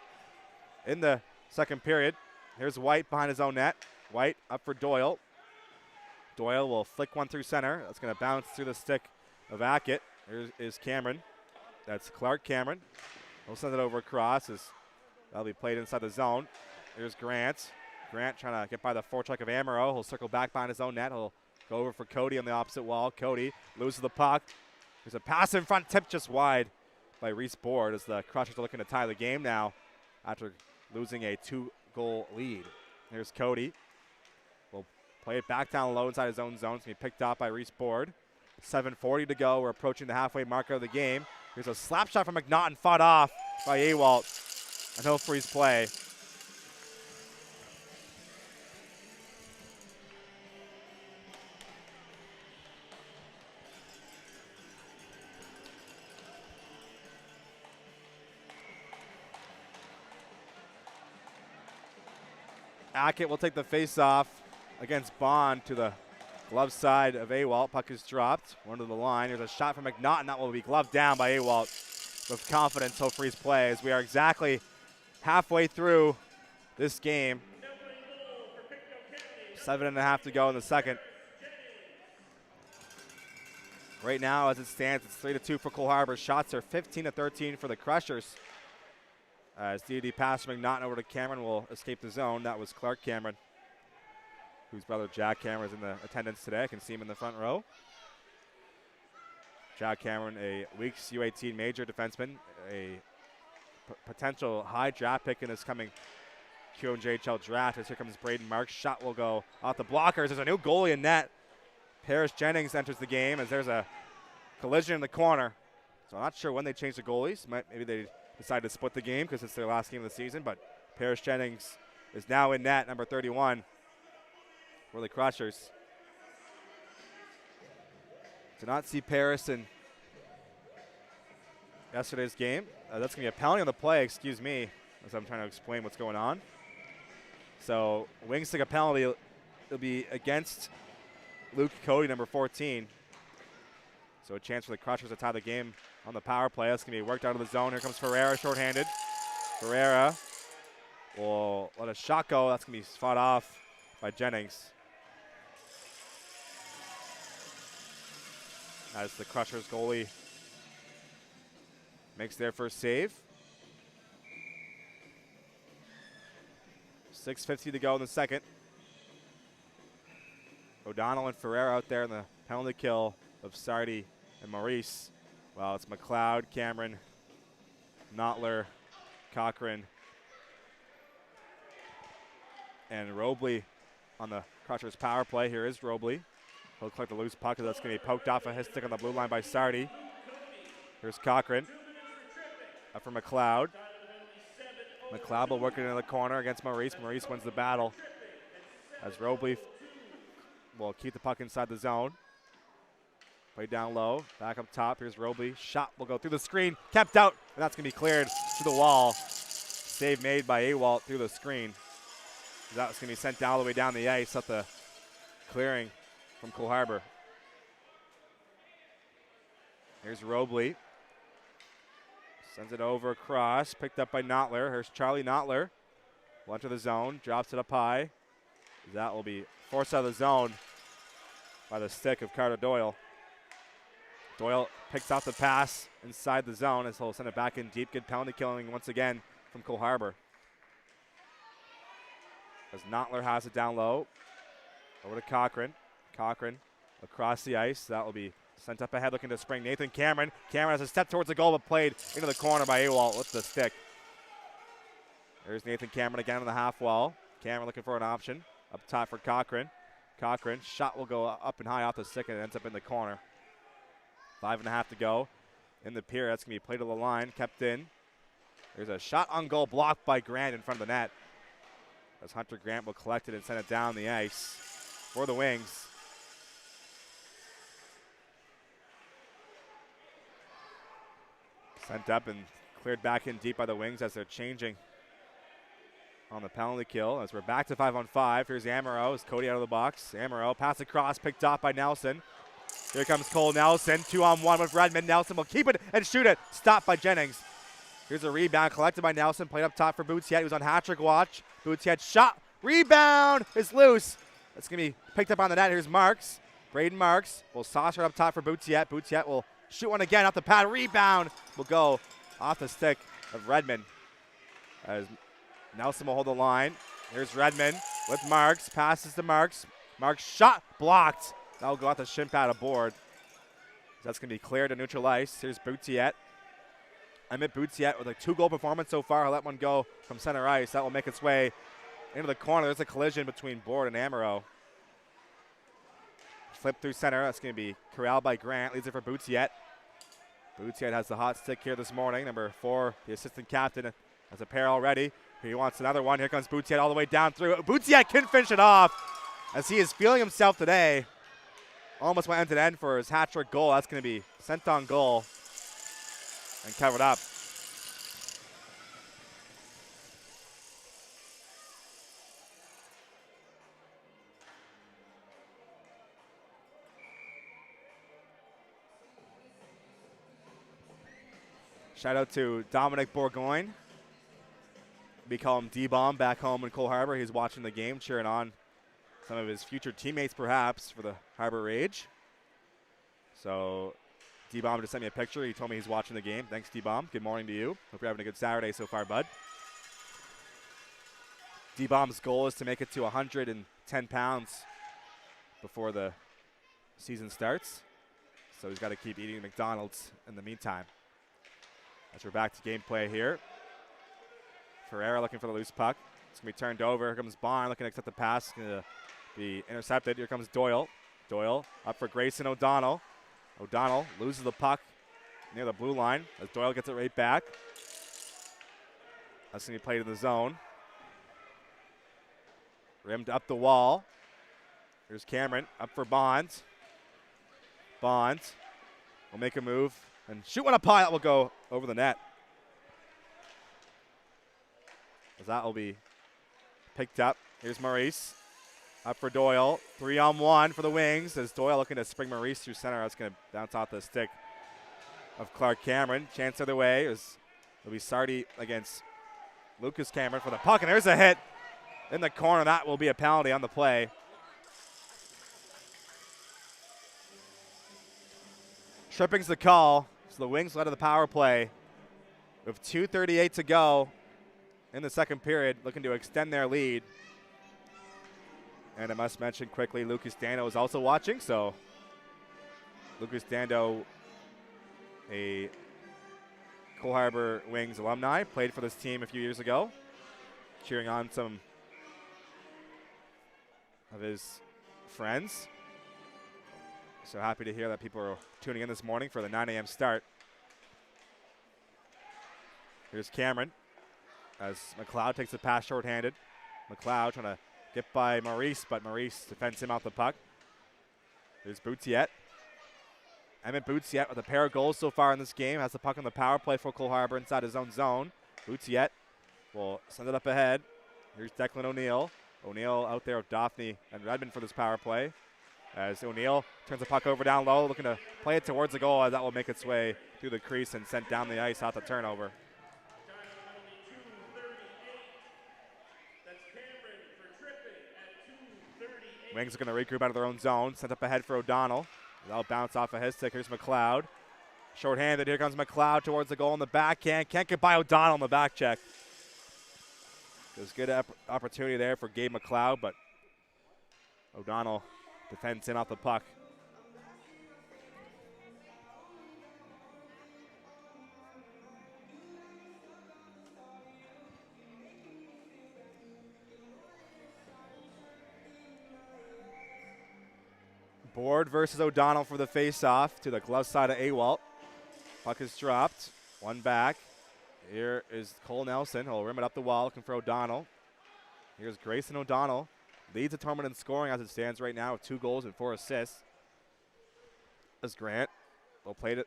in the second period. Here's White behind his own net. White up for Doyle. Doyle will flick one through center. That's going to bounce through the stick of Ackett. Here is Cameron. That's Clark Cameron. He'll send it over across as that'll be played inside the zone. Here's Grant. Grant trying to get by the forecheck of Amaro. He'll circle back behind his own net. He'll go over for Cody on the opposite wall. Cody loses the puck. There's a pass in front, tipped just wide by Reese Board as the Crushers are looking to tie the game now after losing a 2-goal lead. Here's Cody. We'll play it back down low inside his own zone. It's going to be picked up by Reese Board. 7:40 to go. We're approaching the halfway marker of the game. Here's a slap shot from McNaughton, fought off by Awalt, and he'll freeze play. Ackett will take the face-off against Bond to the glove side of Awalt. Puck is dropped. One to the line. There's a shot from McNaughton. That will be gloved down by Awalt. With confidence, he'll freeze play as we are exactly halfway through this game. 7.5 to go in the second. Right now, as it stands, it's 3-2 for Cole Harbour. Shots are 15-13 for the Crushers. As D.D. pass from McNaughton over to Cameron will escape the zone. That was Clark Cameron, whose brother Jack Cameron is in the attendance today. I can see him in the front row. Jack Cameron, a Weeks U18 major defenseman, a potential high draft pick in this coming QMJHL draft. As here comes Braden Marks. Shot will go off the blockers. There's a new goalie in net. Paris Jennings enters the game as there's a collision in the corner. So I'm not sure when they change the goalies. Maybe they decide to split the game because it's their last game of the season. But Paris Jennings is now in net, number 31, for the Crushers. Did not see Paris in yesterday's game. That's going to be a penalty on the play, excuse me, as I'm trying to explain what's going on. So Wings took a penalty. It'll be against Luke Cody, number 14. So a chance for the Crushers to tie the game on the power play. That's going to be worked out of the zone. Here comes Ferreira, shorthanded. Ferreira will let a shot go. That's going to be fought off by Jennings. As the Crushers goalie makes their first save. 6:50 to go in the second. O'Donnell and Ferreira out there in the penalty kill of Sardi and Maurice. Well, it's McLeod, Cameron, Nottler, Cochran, and Robley on the Crushers power play. Here is Robley. He'll collect the loose puck. That's going to be poked off of his stick on the blue line by Sardi. Here's Cochran. Up for McLeod. McLeod will work it into the corner against Maurice. Maurice wins the battle as Robley will keep the puck inside the zone. Play down low, back up top. Here's Robley. Shot will go through the screen, kept out, and that's going to be cleared through the wall. Save made by Awalt through the screen. That was going to be sent all the way down the ice at the clearing from Cole Harbour. Here's Robley. Sends it over across, picked up by Nottler. Here's Charlie Nottler. Will enter the zone, drops it up high. That will be forced out of the zone by the stick of Carter Doyle. Doyle picks out the pass inside the zone as he'll send it back in deep. Good penalty killing once again from Cole Harbour. As Nottler has it down low. Over to Cochran. Cochran across the ice. That will be sent up ahead looking to spring Nathan Cameron. Cameron has a step towards the goal but played into the corner by Awalt with the stick. There's Nathan Cameron again on the half wall. Cameron looking for an option. Up top for Cochran. Cochran, shot will go up and high off the stick and it ends up in the corner. 5.5 to go in the period. That's going to be played to the line, kept in. There's a shot on goal blocked by Grant in front of the net. As Hunter Grant will collect it and send it down the ice for the Wings. Sent up and cleared back in deep by the Wings as they're changing on the penalty kill. As we're back to 5-on-5, here's Amaro as Cody out of the box. Amaro pass across, picked off by Nelson. Here comes Cole Nelson, 2-on-1 with Redmond. Nelson will keep it and shoot it. Stopped by Jennings. Here's a rebound collected by Nelson, played up top for Boutiette. He was on hat-trick watch. Boutiette shot, rebound is loose. That's going to be picked up on the net. Here's Marks. Braden Marks will saucer it up top for Boutiette. Boutiette will shoot one again off the pad. Rebound will go off the stick of Redmond. As Nelson will hold the line. Here's Redmond with Marks. Passes to Marks. Marks shot blocked. That'll go off the shin pad aboard. That's going to be cleared to neutral ice. Here's Boutiette. Emmett Boutiette with a 2-goal performance so far. I'll let one go from center ice. That will make its way into the corner. There's a collision between Board and Amaro. Flip through center. That's going to be corralled by Grant. Leads it for Boutiette. Boutiette has the hot stick here this morning. Number 4, the assistant captain, has a pair already. He wants another one. Here comes Boutiette all the way down through. Boutiette can finish it off as he is feeling himself today. Almost went end to end for his hat-trick goal. That's going to be sent on goal and covered up. Shout out to Dominic Bourgogne. We call him D-Bomb back home in Cole Harbour. He's watching the game, cheering on some of his future teammates perhaps for the Harbour Rage. So D-Bomb just sent me a picture. He told me he's watching the game. Thanks, D-Bomb. Good morning to you. Hope you're having a good Saturday so far, bud. D-Bomb's goal is to make it to 110 pounds before the season starts. So he's got to keep eating McDonald's in the meantime. As we're back to gameplay here. Ferreira looking for the loose puck. It's going to be turned over. Here comes Bond looking to accept the pass. Going to be intercepted. Here comes Doyle. Doyle up for Grayson O'Donnell. O'Donnell loses the puck near the blue line as Doyle gets it right back. That's going to be played in the zone. Rimmed up the wall. Here's Cameron up for Bonds. Bonds will make a move and shoot one up high. That will go over the net. As that will be picked up. Here's Maurice. Up for Doyle. 3-on-1 for the Wings. As Doyle looking to spring Maurice through center. That's going to bounce off the stick of Clark Cameron. Chance other way. It'll be Sardi against Lucas Cameron for the puck. And there's a hit in the corner. That will be a penalty on the play. Tripping's the call. So the Wings led to the power play. With 2:38 to go in the second period, looking to extend their lead. And I must mention quickly, Lucas Dando is also watching. So Lucas Dando, a Cole Harbour Wings alumni, played for this team a few years ago, cheering on some of his friends. So happy to hear that people are tuning in this morning for the 9 a.m. start. Here's Cameron as McLeod takes the pass shorthanded. McLeod trying to get by Maurice, but Maurice defends him out the puck. Here's Boutiette. Emmett Boutiette with a pair of goals so far in this game. Has the puck on the power play for Cole Harbour inside his own zone. Boutiette will send it up ahead. Here's Declan O'Neill. O'Neill out there with Daphne and Redmond for this power play. As O'Neill turns the puck over down low, looking to play it towards the goal, as that will make its way through the crease and sent down the ice off the turnover. Wings are going to regroup out of their own zone. Sent up ahead for O'Donnell. That'll bounce off of his stick. Here's McLeod. Shorthanded. Here comes McLeod towards the goal in the backhand. Can't get by O'Donnell in the back check. There's good opportunity there for Gabe McLeod, but O'Donnell defends in off the puck. Board versus O'Donnell for the face-off to the glove side of Awalt. Puck is dropped. One back. Here is Cole Nelson. He'll rim it up the wall looking for O'Donnell. Here's Grayson O'Donnell. Leads the tournament in scoring as it stands right now with 2 goals and 4 assists. As Grant will play it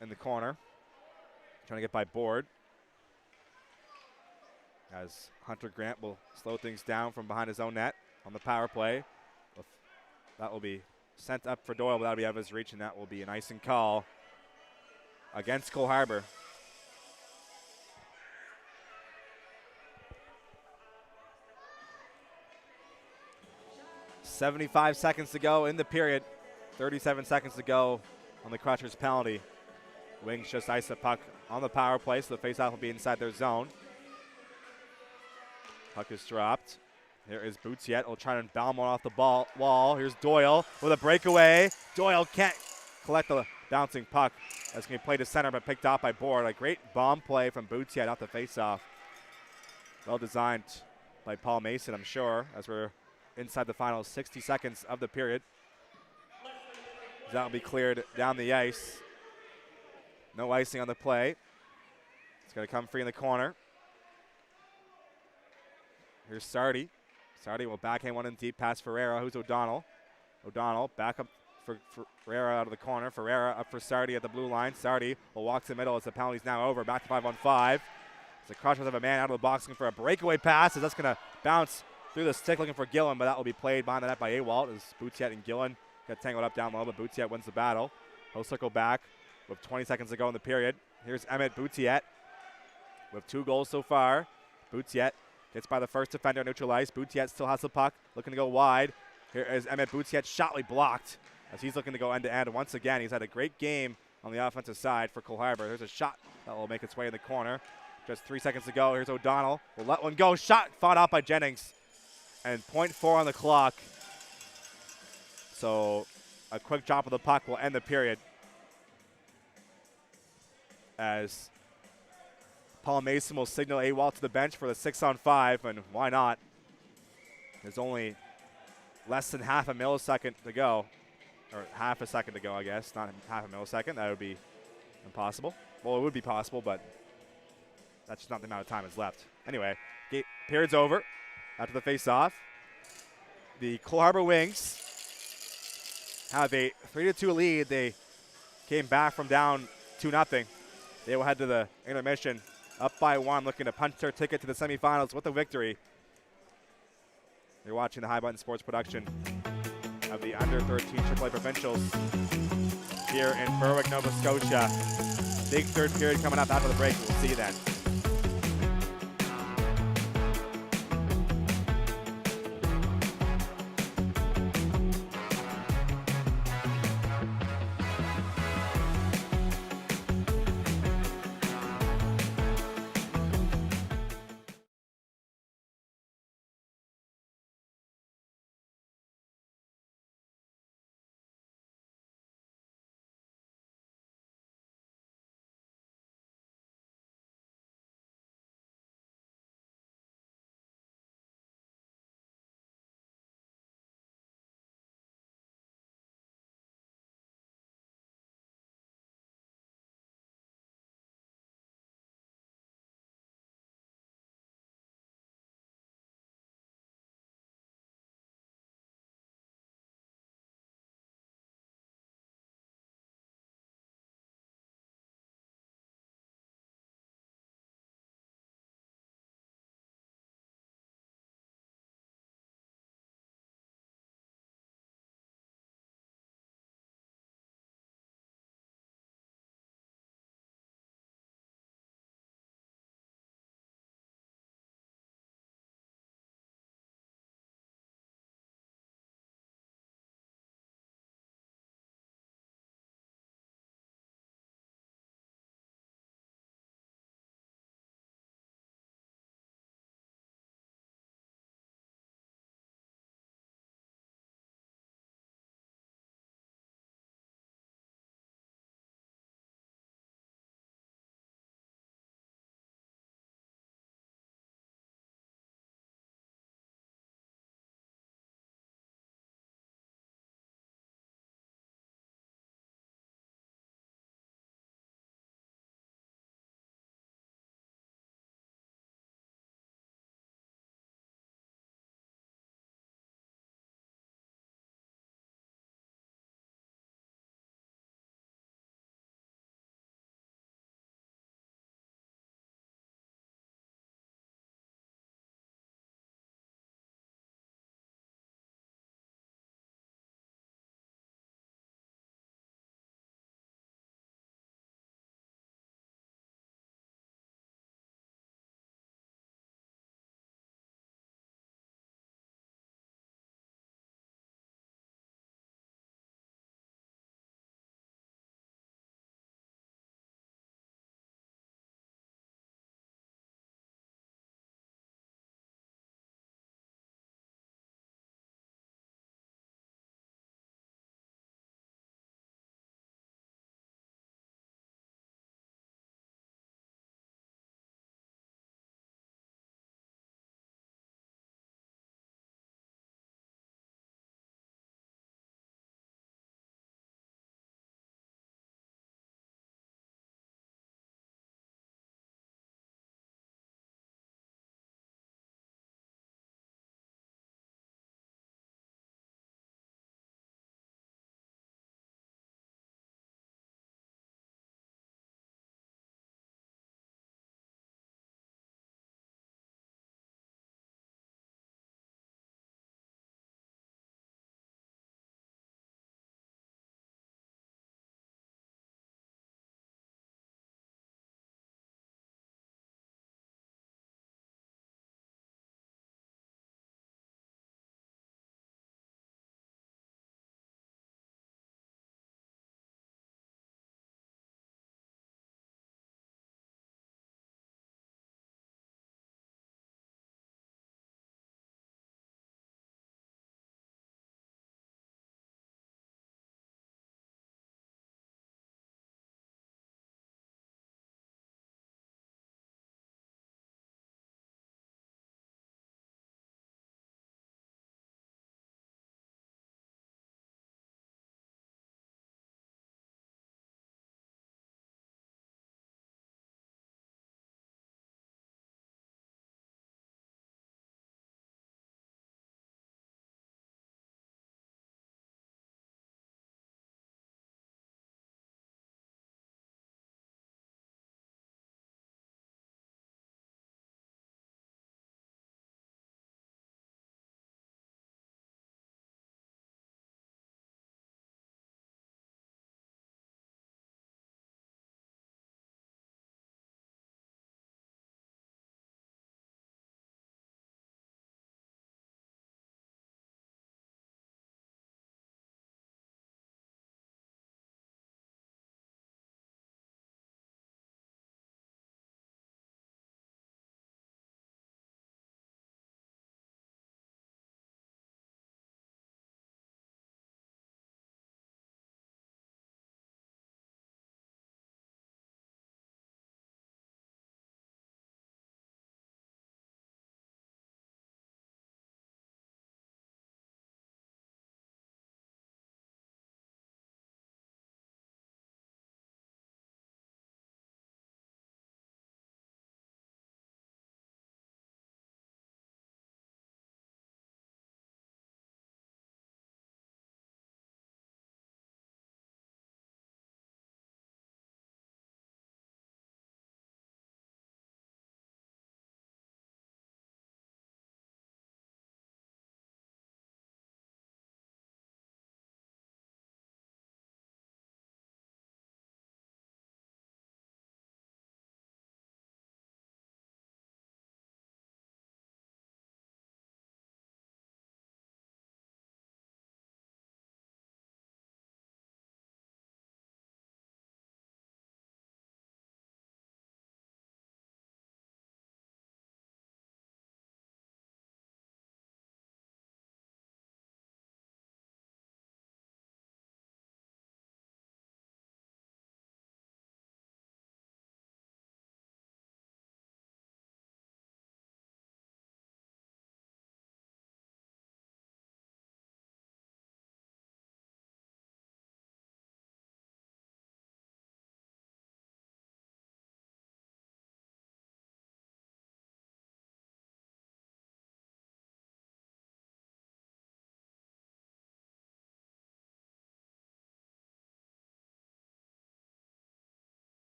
in the corner. Trying to get by Board. As Hunter Grant will slow things down from behind his own net on the power play. That will be sent up for Doyle, but that'll be out of his reach, and that will be an icing call against Cole Harbour. .75 seconds to go in the period. 37 seconds to go on the Crutchers penalty. Wings just ice the puck on the power play, so the faceoff will be inside their zone. Puck is dropped. Here is Boutiette. Will try to bound one off the wall. Here's Doyle with a breakaway. Doyle can't collect the bouncing puck. That's going to be played to center, but picked off by Board. A great bomb play from Boutiette off the faceoff. Well designed by Paul Mason, I'm sure, as we're inside the final 60 seconds of the period. That will be cleared down the ice. No icing on the play. It's going to come free in the corner. Here's Sardi. Sardi will backhand one in deep past Ferreira. Who's O'Donnell? O'Donnell back up for Ferreira out of the corner. Ferreira up for Sardi at the blue line. Sardi will walk to the middle as the penalty's now over. Back to 5-on-5. As the Crushers have a man out of the box looking for a breakaway pass. As that's going to bounce through the stick looking for Gillen, but that will be played behind the net by Awalt as Boutiette and Gillen got tangled up down low, but Boutiette wins the battle. He'll circle back with 20 seconds to go in the period. Here's Emmett Boutiette with 2 goals so far. Boutiette gets by the first defender, neutralized. Boutiette still has the puck, looking to go wide. Here is Emmett Boutiette, shotly blocked as he's looking to go end-to-end. Once again, he's had a great game on the offensive side for Cole Harbour. There's a shot that will make its way in the corner. Just 3 seconds to go. Here's O'Donnell. Will let one go. Shot fought out by Jennings. And .4 on the clock. So a quick drop of the puck will end the period. As Paul Mason will signal Awalt to the bench for the 6-on-5, and why not? There's only less than half a millisecond to go, or half a second to go, I guess. Not half a millisecond. That would be impossible. Well, it would be possible, but that's just not the amount of time that's left. Anyway, period's over. After the face-off, the Cole Harbour Wings have a 3-2 lead. They came back from down 2-0. They will head to the intermission up by 1, looking to punch their ticket to the semifinals with a victory. You're watching the High Button Sports production of the Under-13 AAA Provincials here in Berwick, Nova Scotia. Big third period coming up after the break. We'll see you then.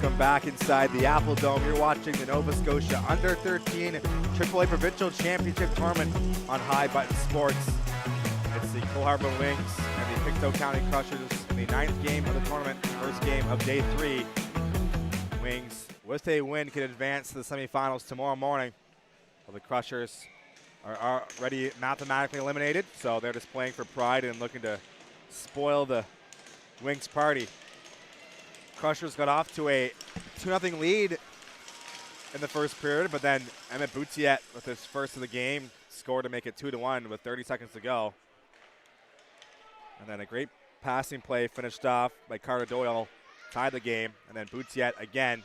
Welcome back inside the Apple Dome. You're watching the Nova Scotia Under-13 AAA Provincial Championship Tournament on High Button Sports. It's the Cole Harbour Wings and the Pictou County Crushers in the 9th game of the tournament, first game of day 3. Wings, with a win, can advance to the semifinals tomorrow morning. Well, the Crushers are already mathematically eliminated, so they're just playing for pride and looking to spoil the Wings party. Crushers got off to a 2-0 lead in the first period, but then Emmett Boutiet with his first of the game scored to make it 2-1 with 30 seconds to go. And then a great passing play finished off by Carter Doyle, tied the game, and then Boutiet again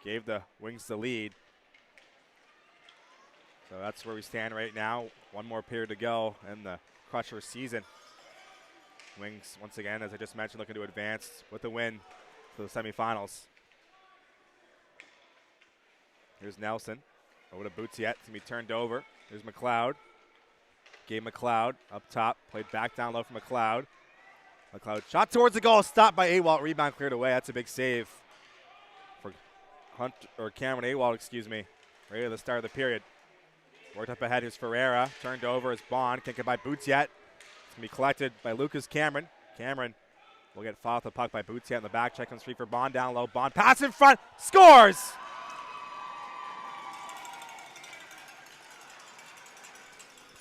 gave the Wings the lead. So that's where we stand right now. One more period to go in the Crusher season. Wings, once again, as I just mentioned, looking to advance with the win to the semifinals. Here's Nelson. Over to Boutiet. It's going to be turned over. Here's McLeod. Gave McLeod up top. Played back down low for McLeod. McLeod shot towards the goal. Stopped by Awalt. Rebound cleared away. That's a big save for Cameron Awalt, excuse me. Right at the start of the period. Worked up ahead. Here's Ferreira. Turned over as Bond. Kicked it by Boutiet. It's going to be collected by Lucas Cameron. Cameron will get fought with the puck by Boutiet in the back. Check comes free for Bond down low. Bond pass in front. Scores!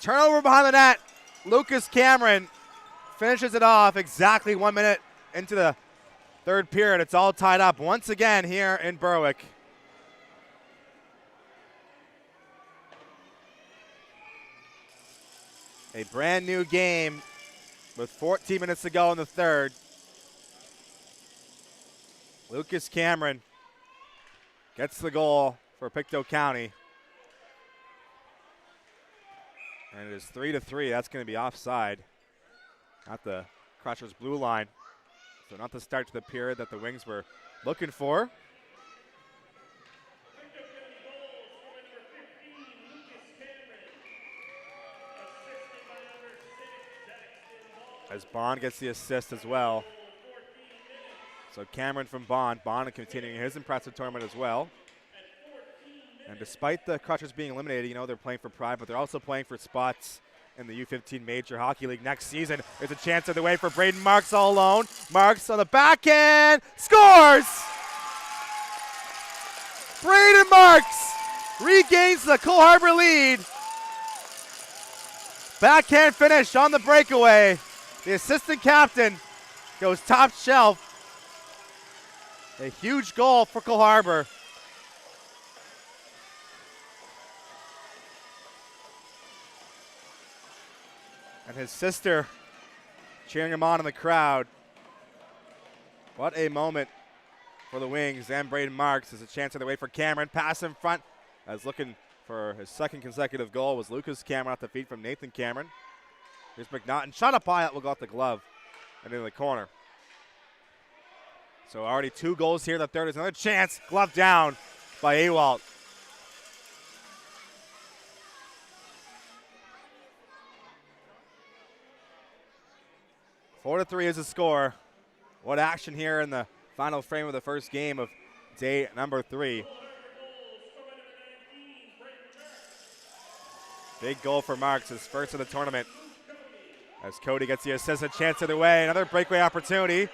Turnover behind the net. Lucas Cameron finishes it off exactly 1 minute into the third period. It's all tied up once again here in Berwick. A brand new game with 14 minutes to go in the third. Lucas Cameron gets the goal for Pictou County. And it is 3-3. That's going to be offside at the Crushers' blue line. So not the start to the period that the Wings were looking for. As Bond gets the assist as well. So Cameron from Bond. Bond continuing his impressive tournament as well. And despite the Crushers being eliminated, you know, they're playing for pride, but they're also playing for spots in the U13 Major Hockey League next season. There's a chance of the way for Braden Marks all alone. Marks on the backhand. Scores! Braden Marks regains the Cole Harbour lead. Backhand finish on the breakaway. The assistant captain goes top shelf. A huge goal for Cole Harbour. And his sister cheering him on in the crowd. What a moment for the Wings and Braden Marks. There's a chance of the way for Cameron. Pass in front. As looking for his second consecutive goal was Lucas Cameron off the feet from Nathan Cameron. Here's McNaughton. Shot up high. That will go off the glove and into the corner. So already 2 goals here. The third. There's another chance. Glove down by Awalt. Four to 3 is the score. What action here in the final frame of the first game of day number 3. Big goal for Marks, his first of the tournament. As Cody gets the assist, a chance of the way. Another breakaway opportunity.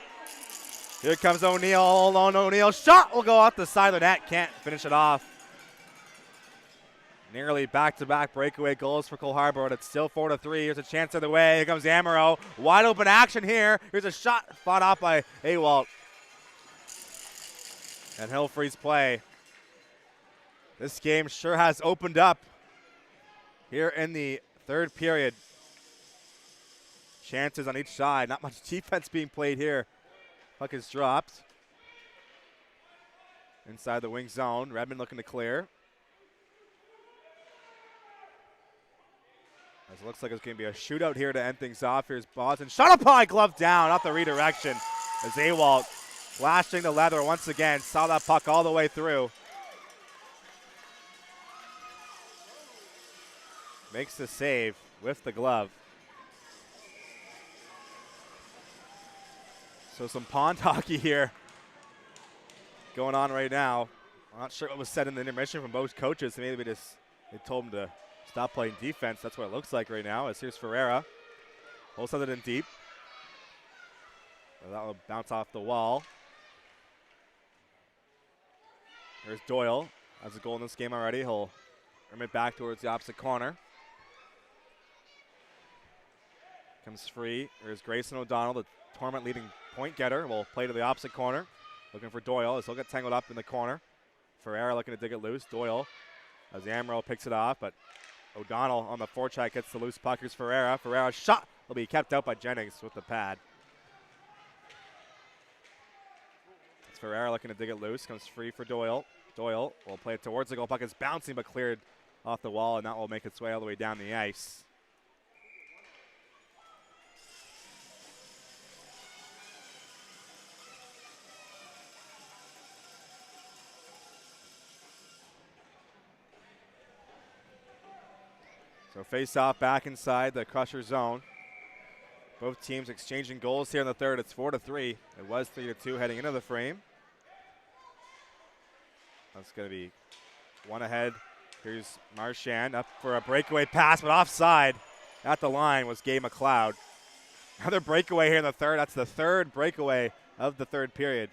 Here comes O'Neill, all alone. O'Neill shot will go off the side of the net. Can't finish it off. Nearly back-to-back breakaway goals for Cole Harbour, but it's still 4-3. Here's a chance of the way. Here comes Amaro. Wide open action here. Here's a shot fought off by Awalt. And he'll freeze play. This game sure has opened up here in the third period. Chances on each side. Not much defense being played here. Puck is dropped. Inside the wing zone. Redmond looking to clear. As it looks like it's going to be a shootout here to end things off. Here's Boston. Shot up high, glove down, off the redirection. As Awalt flashing the leather once again. Saw that puck all the way through. Makes the save with the glove. So some pond hockey here going on right now. I'm not sure what was said in the intermission from both coaches. Maybe they told him to stop playing defense. That's what it looks like right now. As here's Ferreira. Will send it in deep. That will bounce off the wall. There's Doyle. Has a goal in this game already. He'll rim it back towards the opposite corner. Comes free. There's Grayson O'Donnell, the tournament leading point getter. Will play to the opposite corner. Looking for Doyle as he'll get tangled up in the corner. Ferreira looking to dig it loose. Doyle as Amro picks it off, but O'Donnell on the forecheck gets the loose puck. Here's Ferreira. Ferreira's shot will be kept out by Jennings with the pad. It's Ferreira looking to dig it loose. Comes free for Doyle. Doyle will play it towards the goal. Puck is bouncing but cleared off the wall, and that will make its way all the way down the ice. So face off back inside the Crusher zone. Both teams exchanging goals here in the third. It's 4-3. It was 3-2 heading into the frame. That's going to be one ahead. Here's Marchand up for a breakaway pass, but offside at the line was Gabe McLeod. Another breakaway here in the third. That's the third breakaway of the third period.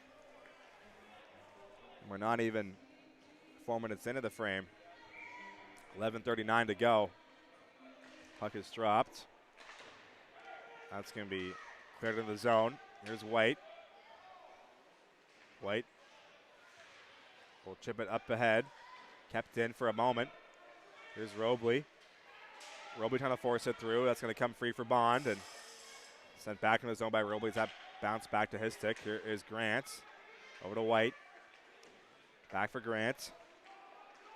We're not even 4 minutes into the frame. 11:39 to go. Puck is dropped. That's going to be cleared in the zone. Here's White. White will chip it up ahead. Kept in for a moment. Here's Robley. Robley trying to force it through. That's going to come free for Bond and sent back in the zone by Robley. That bounce back to his stick. Here is Grant. Over to White. Back for Grant.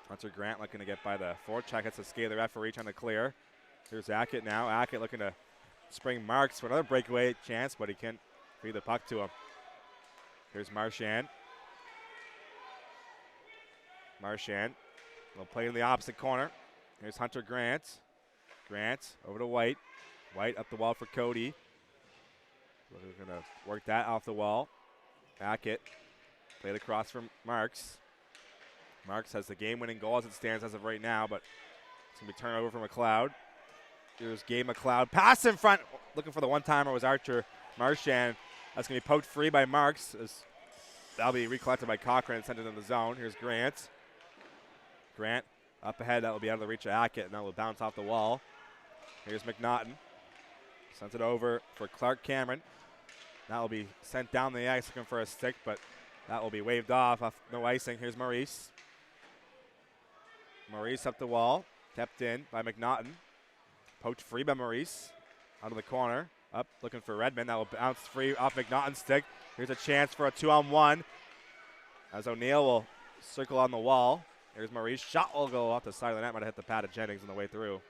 Hunter Grant looking to get by the forecheck. It's a skate of the referee trying to clear. Here's Ackett now. Ackett looking to spring Marks for another breakaway chance, but he can't feed the puck to him. Here's Marchand. Marchand will play in the opposite corner. Here's Hunter Grant. Grant over to White. White up the wall for Cody. We're going to work that off the wall. Ackett played across from Marks. Marks has the game-winning goal as it stands as of right now, but it's going to be turned over for McLeod. Here's Gabe McLeod. Pass in front. Looking for the one-timer was Archer Marchand. That's going to be poked free by Marks. That'll be recollected by Cochran and sent it in the zone. Here's Grant. Grant up ahead. That will be out of the reach of Ackett, and that will bounce off the wall. Here's McNaughton. Sent it over for Clark Cameron. That will be sent down the ice looking for a stick, but that will be waved off no icing. Here's Maurice. Maurice up the wall. Kept in by McNaughton. Poked free by Maurice. Out of the corner. Up looking for Redmond. That will bounce free off McNaughton's stick. Here's a chance for a 2-on-1. As O'Neill will circle on the wall. Here's Maurice. Shot will go off the side of the net. Might have hit the pad of Jennings on the way through.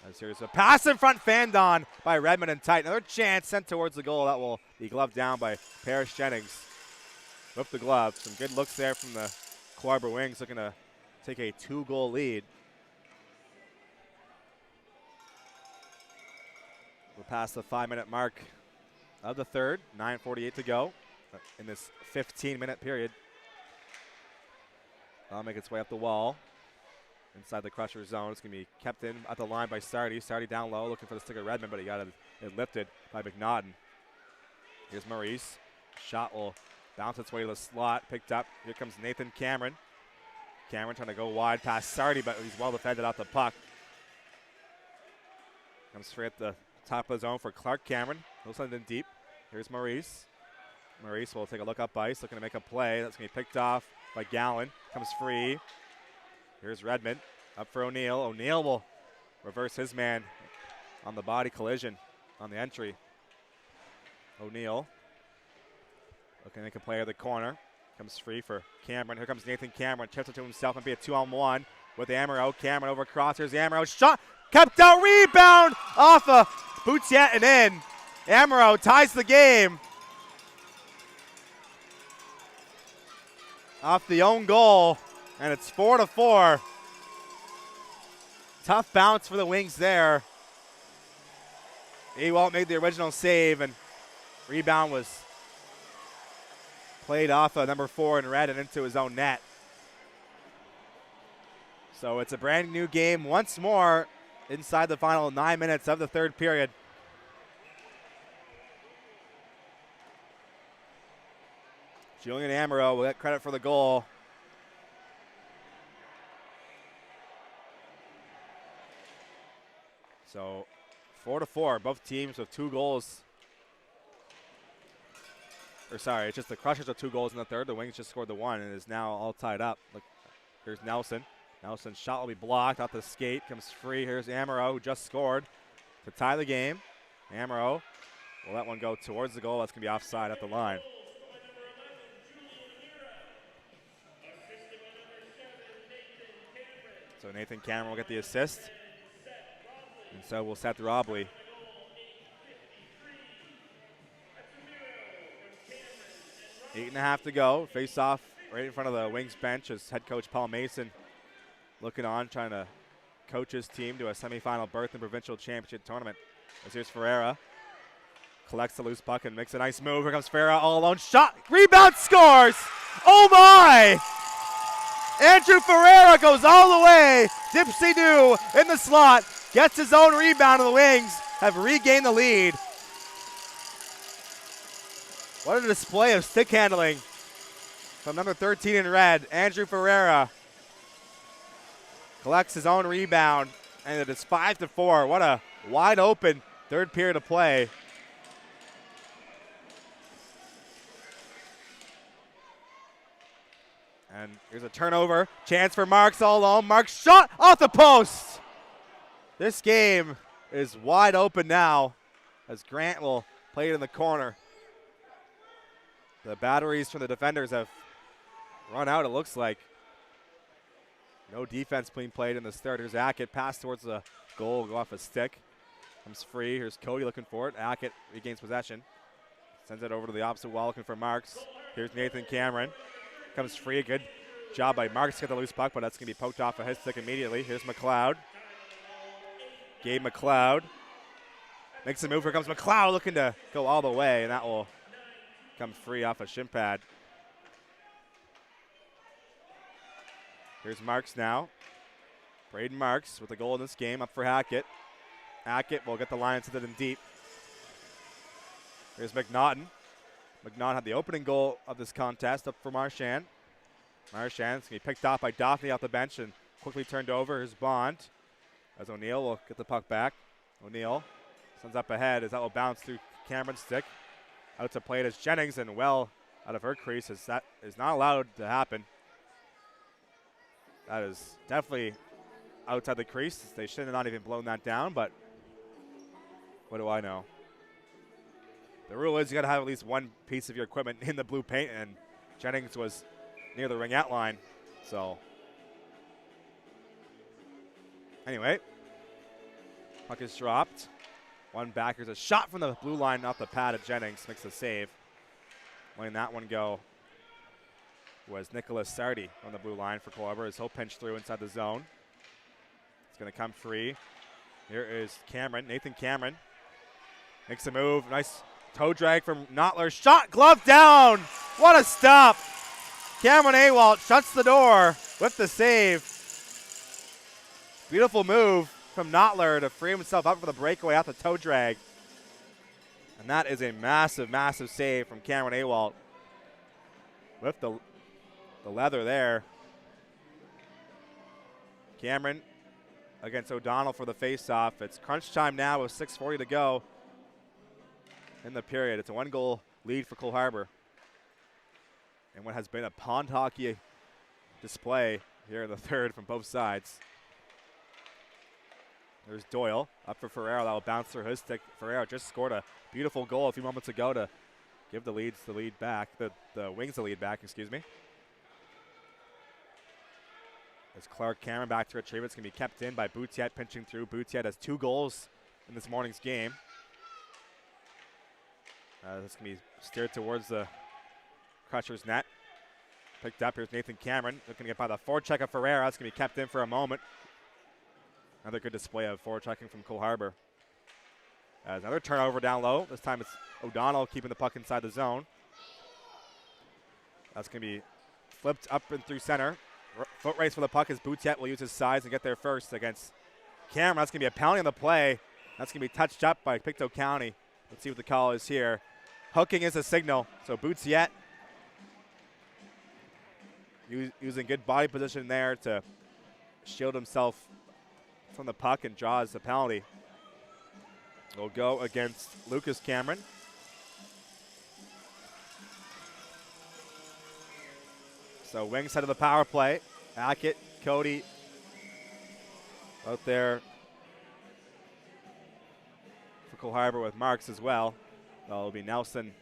As here's a pass in front. Fanned on by Redmond and Tight. Another chance sent towards the goal. That will be gloved down by Parrish Jennings. With the glove. Some good looks there from the Harbour Wings looking to take a 2-goal lead. We're past the 5-minute mark of the third. 9:48 to go in this 15-minute period. That'll make its way up the wall. Inside the Crusher zone. It's going to be kept in at the line by Sardi. Sardi down low looking for the stick of Redmond, but he got it lifted by McNaughton. Here's Maurice. Shot will bounce its way to the slot. Picked up. Here comes Nathan Cameron. Cameron trying to go wide past Sardi, but he's well defended off the puck. Comes straight at the top of the zone for Clark Cameron. He'll send it in deep. Here's Maurice. Maurice will take a look up ice, looking to make a play. That's going to be picked off by Gallen. Comes free. Here's Redmond. Up for O'Neill. O'Neill will reverse his man on the body collision on the entry. O'Neill looking to make a play at the corner. Comes free for Cameron. Here comes Nathan Cameron. Chips it to himself and be a 2-on-1 with Amaro. Cameron over across. Here's Amaro. Shot. Kept out. Rebound off of Boutiette and in. Amaro ties the game. Off the own goal. And it's 4-4. Tough bounce for the Wings there. Ewalt made the original save, and rebound was played off of number 4 in red and into his own net. So it's a brand new game once more inside the final 9 minutes of the third period. Julian Amaro will get credit for the goal. So 4-4, both teams with 2 goals. Or sorry, it's just the Crushers with 2 goals in the third. The Wings just scored the 1 and is now all tied up. Look, here's Nelson. Nelson's shot will be blocked off the skate, comes free. Here's Amaro, who just scored to tie the game. Amaro will let one go towards the goal. That's going to be offside at the line. So Nathan Cameron will get the assist. And so will Seth Robley. 8.5 to go. Face off right in front of the Wings bench as head coach Paul Mason looking on, trying to coach his team to a semifinal berth in provincial championship tournament. As here's Ferreira. Collects the loose puck and makes a nice move. Here comes Ferreira all alone. Shot, rebound, scores! Oh my! Andrew Ferreira goes all the way. Dipsy-doo in the slot. Gets his own rebound, and the Wings have regained the lead. What a display of stick handling from number 13 in red, Andrew Ferreira. Collects his own rebound, and it is 5-4. What a wide open third period of play. And here's a turnover. Chance for Marks all alone. Marks shot off the post. This game is wide open now as Grant will play it in the corner. The batteries from the defenders have run out, it looks like. No defense being played in the third. Here's Ackett. Pass towards the goal. Go off a stick. Comes free. Here's Cody looking for it. Ackett regains possession. Sends it over to the opposite wall looking for Marks. Here's Nathan Cameron. Comes free. Good job by Marks to get the loose puck, but that's going to be poked off of his stick immediately. Here's McLeod. Gabe McLeod. Makes a move. Here comes McLeod looking to go all the way, and that will come free off a shin pad. Here's Marks now. Braden Marks with a goal in this game, up for Hackett. Hackett will get the line into them deep. Here's McNaughton. McNaughton had the opening goal of this contest, up for Marchand. Marchand's going to be picked off by Daphne off the bench and quickly turned over. Here's Bond. As O'Neill will get the puck back. O'Neill sends up ahead as that will bounce through Cameron's stick. Out to play it as Jennings, and well out of her crease, as that is not allowed to happen. That is definitely outside the crease. They should have not even blown that down, but what do I know? The rule is you got to have at least one piece of your equipment in the blue paint, and Jennings was near the ring-out line. So anyway, puck is dropped. One back. Here's a shot from the blue line off the pad of Jennings. Makes a save. Letting that one go was Nicholas Sardi on the blue line for Cole Harbour as he'll pinch through inside the zone. It's going to come free. Here is Cameron. Nathan Cameron makes a move. Nice toe drag from Nottler. Shot, glove down. What a stop. Cameron Awalt shuts the door with the save. Beautiful move from Nottler to free himself up for the breakaway off the toe drag. And that is a massive, massive save from Cameron Awalt. With the leather there. Cameron against O'Donnell for the face-off. It's crunch time now with 6:40 to go in the period. It's a 1-goal lead for Cole Harbour. And what has been a pond hockey display here in the third from both sides. There's Doyle up for Ferreira. That will bounce through his stick. Ferreira just scored a beautiful goal a few moments ago to give the Wings the lead back, excuse me. As Clark Cameron back to retrieve, it's going to be kept in by Boutiette pinching through. Boutiette has 2 goals in this morning's game. This going to be steered towards the Crushers net. Picked up. Here's Nathan Cameron looking to get by the forecheck of Ferreira. It's going to be kept in for a moment. Another good display of forechecking from Cole Harbour. As another turnover down low. This time it's O'Donnell keeping the puck inside the zone. That's going to be flipped up and through center. Foot race for the puck as Boutiette will use his size and get there first against Cameron. That's going to be a penalty on the play. That's going to be touched up by Pictou County. Let's see what the call is here. Hooking is a signal. So Boutiette using good body position there to shield himself from the puck and draws the penalty. Will go against Lucas Cameron. So wing side of the power play. Hackett, Cody out there for Cole Harbour with Marks as well. It'll be Nelson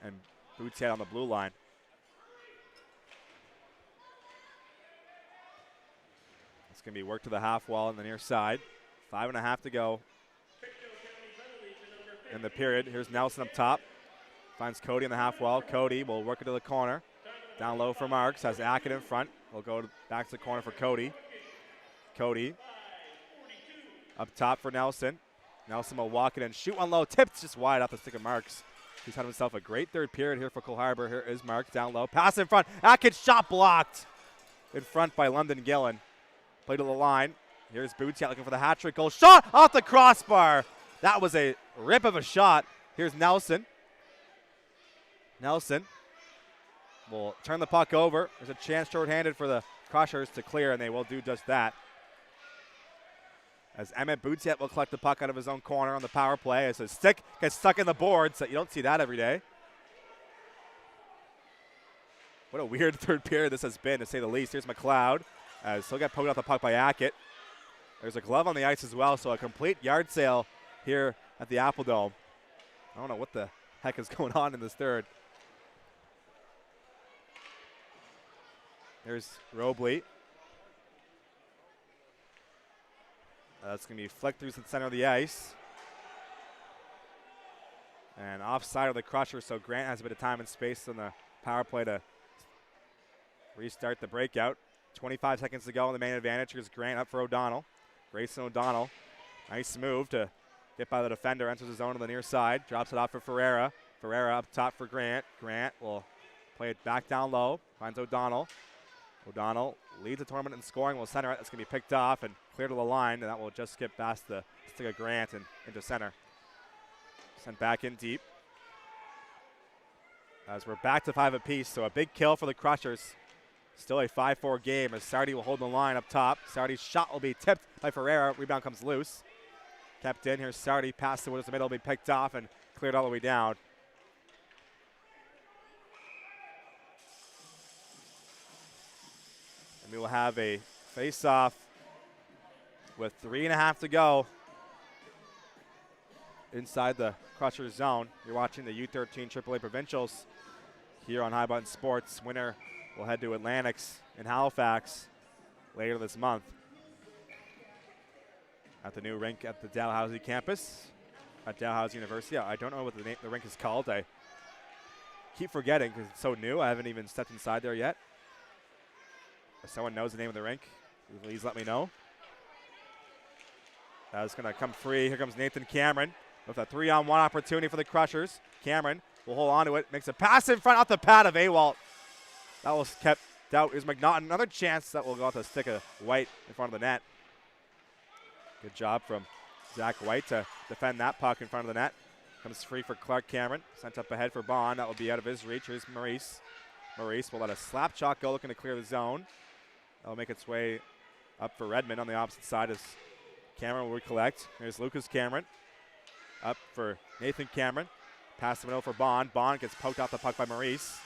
and Boutiette on the blue line. It's going to be work to the half wall on the near side. 5.5 to go in the period. Here's Nelson up top. Finds Cody on the half wall. Cody will work it to the corner. Down low for Marks. Has Hackett in front. We'll go back to the corner for Cody. Cody up top for Nelson. Nelson will walk it and shoot one low. Tipped just wide off the stick of Marks. He's had himself a great third period here for Cole Harbour. Here is Marks down low. Pass in front. Hackett shot blocked in front by London Gillen. Play to the line. Here's Boutiette looking for the hat trick goal. Shot off the crossbar. That was a rip of a shot. Here's Nelson. Nelson will turn the puck over. There's a chance short-handed for the Crushers to clear, and they will do just that. As Emmett Boutiette will collect the puck out of his own corner on the power play as his stick gets stuck in the boards. You don't see that every day. What a weird third period this has been, to say the least. Here's McLeod as he'll get poked off the puck by Hackett. There's a glove on the ice as well, so a complete yard sale here at the Apple Dome. I don't know what the heck is going on in this third. There's Robley. That's going to be flicked through the center of the ice. And offside of the Crusher, so Grant has a bit of time and space on the power play to restart the breakout. 25 seconds to go in the main advantage. Here's Grant up for O'Donnell. Grayson O'Donnell. Nice move to get by the defender. Enters his zone on the near side. Drops it off for Ferreira. Ferreira up top for Grant. Grant will play it back down low. Finds O'Donnell. O'Donnell leads the tournament in scoring. Will center it. That's going to be picked off and clear to the line. And that will just skip past the stick of Grant and into center. Sent back in deep. As we're back to 5 apiece. So a big kill for the Crushers. Still a 5-4 game as Sardi will hold the line up top. Sardi's shot will be tipped by Ferreira. Rebound comes loose. Kept in. Here's Sardi. Pass towards the middle. Will be picked off and cleared all the way down. And we will have a face-off with 3.5 to go inside the Crusher zone. You're watching the U13 AAA Provincials here on High Button Sports. Winner will head to Atlantics in Halifax later this month at the new rink at the Dalhousie campus at Dalhousie University. I don't know what the rink is called. I keep forgetting because it's so new. I haven't even stepped inside there yet. If someone knows the name of the rink, please let me know. That's going to come free. Here comes Nathan Cameron with a 3-on-1 opportunity for the Crushers. Cameron will hold on to it. Makes a pass in front off the pad of Awalt. That was kept out. Here's McNaughton. Another chance that will go off the stick of White in front of the net. Good job from Zach White to defend that puck in front of the net. Comes free for Clark Cameron. Sent up ahead for Bond. That will be out of his reach. Here's Maurice. Maurice will let a slap shot go, looking to clear the zone. That will make its way up for Redmond on the opposite side as Cameron will recollect. Here's Lucas Cameron. Up for Nathan Cameron. Pass the middle for Bond. Bond gets poked off the puck by Maurice.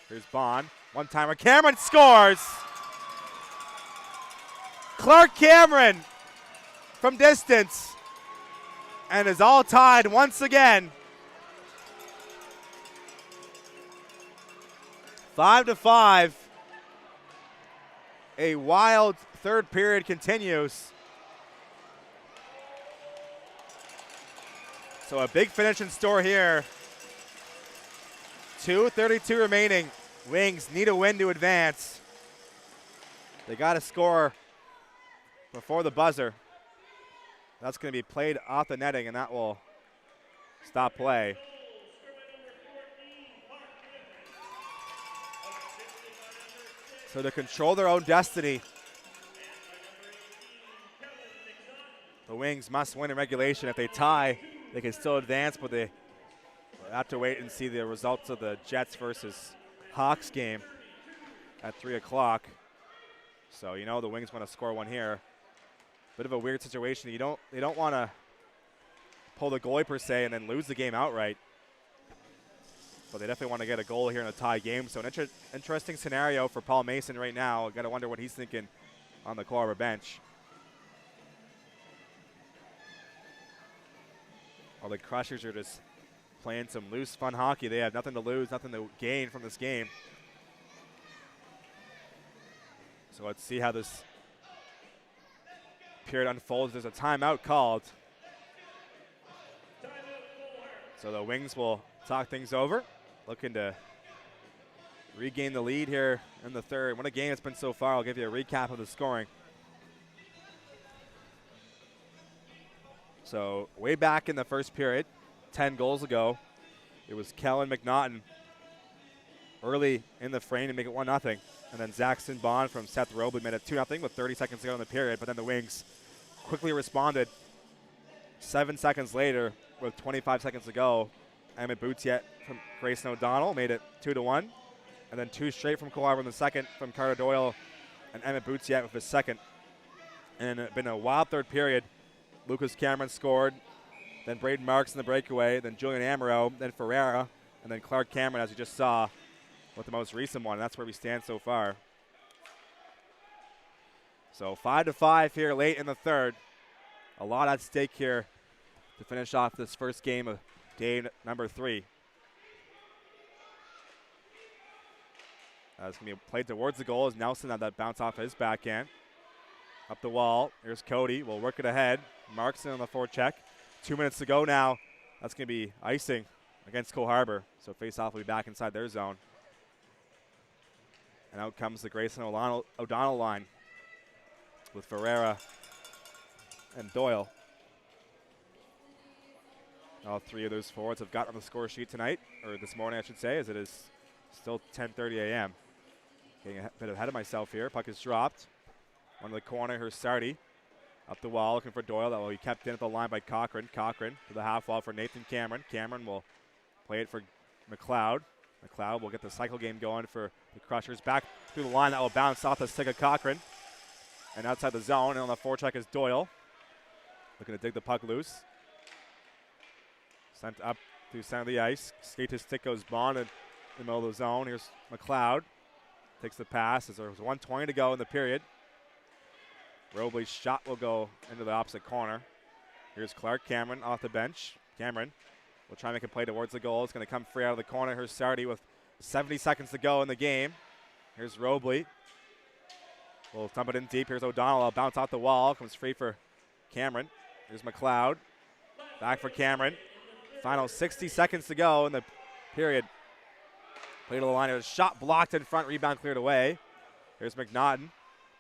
Here's Bond. One-timer. Cameron scores! Clark Cameron from distance. And is all tied once again. 5-5. A wild third period continues. So a big finish in store here. 2:32 remaining. Wings need a win to advance. They got to score before the buzzer. That's going to be played off the netting, and that will stop play. So to control their own destiny, the Wings must win in regulation. If they tie, they can still advance, but they have to wait and see the results of the Jets versus Hawks game at 3 o'clock. So you know the Wings want to score one here. Bit of a weird situation. They don't want to pull the goalie per se and then lose the game outright. But they definitely want to get a goal here in a tie game. So an interesting scenario for Paul Mason right now. Got to wonder what he's thinking on the Cole Harbour bench. While the Crushers are just playing some loose, fun hockey. They have nothing to lose, nothing to gain from this game. So let's see how this period unfolds. There's a timeout called. So the Wings will talk things over, looking to regain the lead here in the third. What a game it's been so far. I'll give you a recap of the scoring. So way back in the first period, 10 goals ago, it was Kellen McNaughton early in the frame to make it 1-0. And then Zaxton Bond from Seth Robley made it 2-0 with 30 seconds to go in the period. But then the Wings quickly responded 7 seconds later with 25 seconds to go. Emmett Boutiette from Grayson O'Donnell made it 2-1. And then 2 straight from Cole Harbour in the second from Carter Doyle and Emmett Boutiette with his second. And it's been a wild third period. Lucas Cameron scored, then Braden Marks in the breakaway, then Julian Amaro, then Ferreira, and then Clark Cameron, as you just saw, with the most recent one. And that's where we stand so far. So 5-5 here late in the third. A lot at stake here to finish off this first game of day number 3. It's going to be played towards the goal as Nelson had that bounce off his backhand. Up the wall. Here's Cody. We'll work it ahead. Markson on the forecheck. 2 minutes to go now. That's going to be icing against Cole Harbour. So face-off will be back inside their zone. And out comes the Grayson O'Donnell line with Ferreira and Doyle. All 3 of those forwards have got on the score sheet tonight, or this morning I should say, as it is still 10:30 a.m. Getting a bit ahead of myself here. Puck is dropped. On the corner, here's Sardi. Up the wall, looking for Doyle. That will be kept in at the line by Cochran. Cochran to the half wall for Nathan Cameron. Cameron will play it for McLeod. McLeod will get the cycle game going for the Crushers. Back through the line, that will bounce off the stick of Cochran. And outside the zone, and on the forecheck is Doyle. Looking to dig the puck loose. Sent up through center of the ice. Skate to stick goes Bond in the middle of the zone. Here's McLeod. Takes the pass as there's 1:20 to go in the period. Robley's shot will go into the opposite corner. Here's Clark Cameron off the bench. Cameron will try and make a play towards the goal. It's going to come free out of the corner. Here's Sardi with 70 seconds to go in the game. Here's Robley. We'll thump it in deep. Here's O'Donnell. I'll bounce off the wall. Comes free for Cameron. Here's McLeod. Back for Cameron. Final 60 seconds to go in the period. Play to the line. It was shot blocked in front. Rebound cleared away. Here's McNaughton.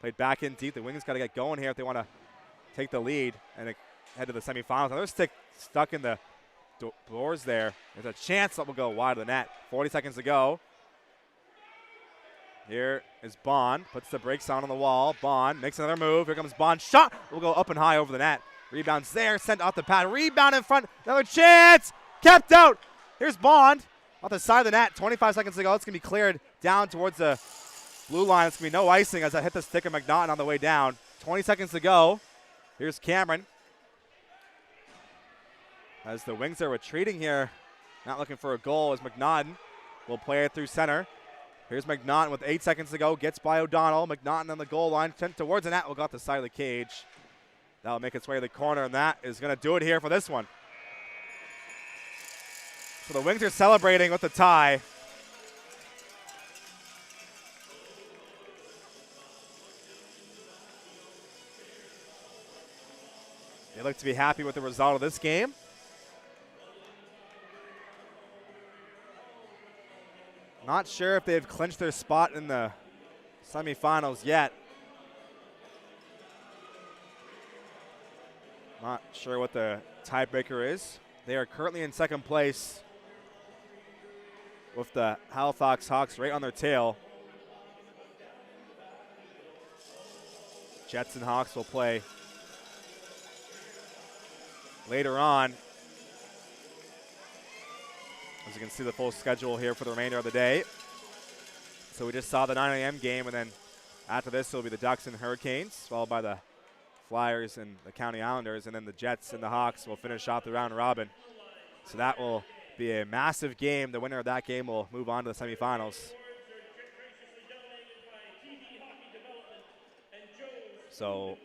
Played back in deep. The Wings got to get going here if they want to take the lead and head to the semifinals. Another stick stuck in the doors there. There's a chance that will go wide of the net. 40 seconds to go. Here is Bond. Puts the brakes on the wall. Bond makes another move. Here comes Bond. Shot will go up and high over the net. Rebounds there. Sent off the pad. Rebound in front. Another chance. Kept out. Here's Bond off the side of the net. 25 seconds to go. It's going to be cleared down towards the blue line. It's going to be no icing as I hit the stick of McNaughton on the way down. 20 seconds to go. Here's Cameron. As the Wings are retreating here, not looking for a goal, as McNaughton will play it through center. Here's McNaughton with 8 seconds to go. Gets by O'Donnell. McNaughton on the goal line. Sent towards the net. Will go off the side of the cage. That'll make its way to the corner, and that is going to do it here for this one. So the Wings are celebrating with the tie. They look to be happy with the result of this game. Not sure if they've clinched their spot in the semifinals yet. Not sure what the tiebreaker is. They are currently in second place with the Halifax Hawks right on their tail. Jets and Hawks will play later on. As you can see the full schedule here for the remainder of the day. So we just saw the 9 a.m. game, and then after this it'll be the Ducks and Hurricanes, followed by the Flyers and the County Islanders, and then the Jets and the Hawks will finish off the round robin. So that will be a massive game. The winner of that game will move on to the semifinals. So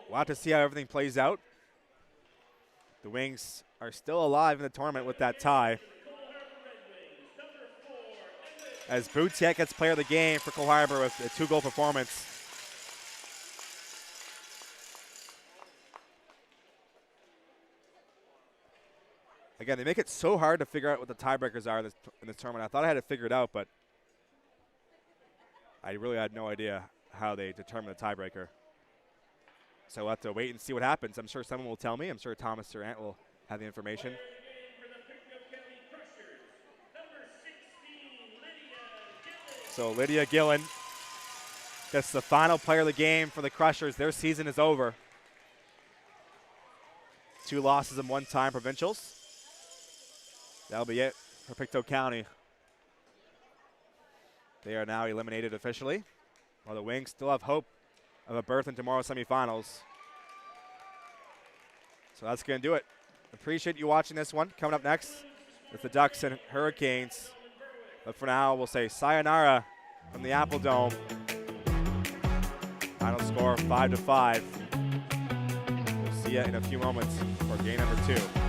we'll have to see how everything plays out. The Wings are still alive in the tournament with that tie, as Boutiek gets player of the game for Cole Harbour with a 2-goal performance. Again, they make it so hard to figure out what the tiebreakers are in this tournament. I thought I had it figured out, but I really had no idea how they determine the tiebreaker. So we'll have to wait and see what happens. I'm sure someone will tell me. I'm sure Thomas Durant will have the information. So Lydia Gillen gets the final player of the game for the Crushers. Their season is over. 2 losses and 1 tie provincials. That'll be it for Pictou County. They are now eliminated officially, while the Wings still have hope of a berth in tomorrow's semifinals. So that's going to do it. Appreciate you watching this one. Coming up next with the Ducks and Hurricanes. But for now, we'll say sayonara from the Apple Dome. Final score 5-5. We'll see you in a few moments for game number 2.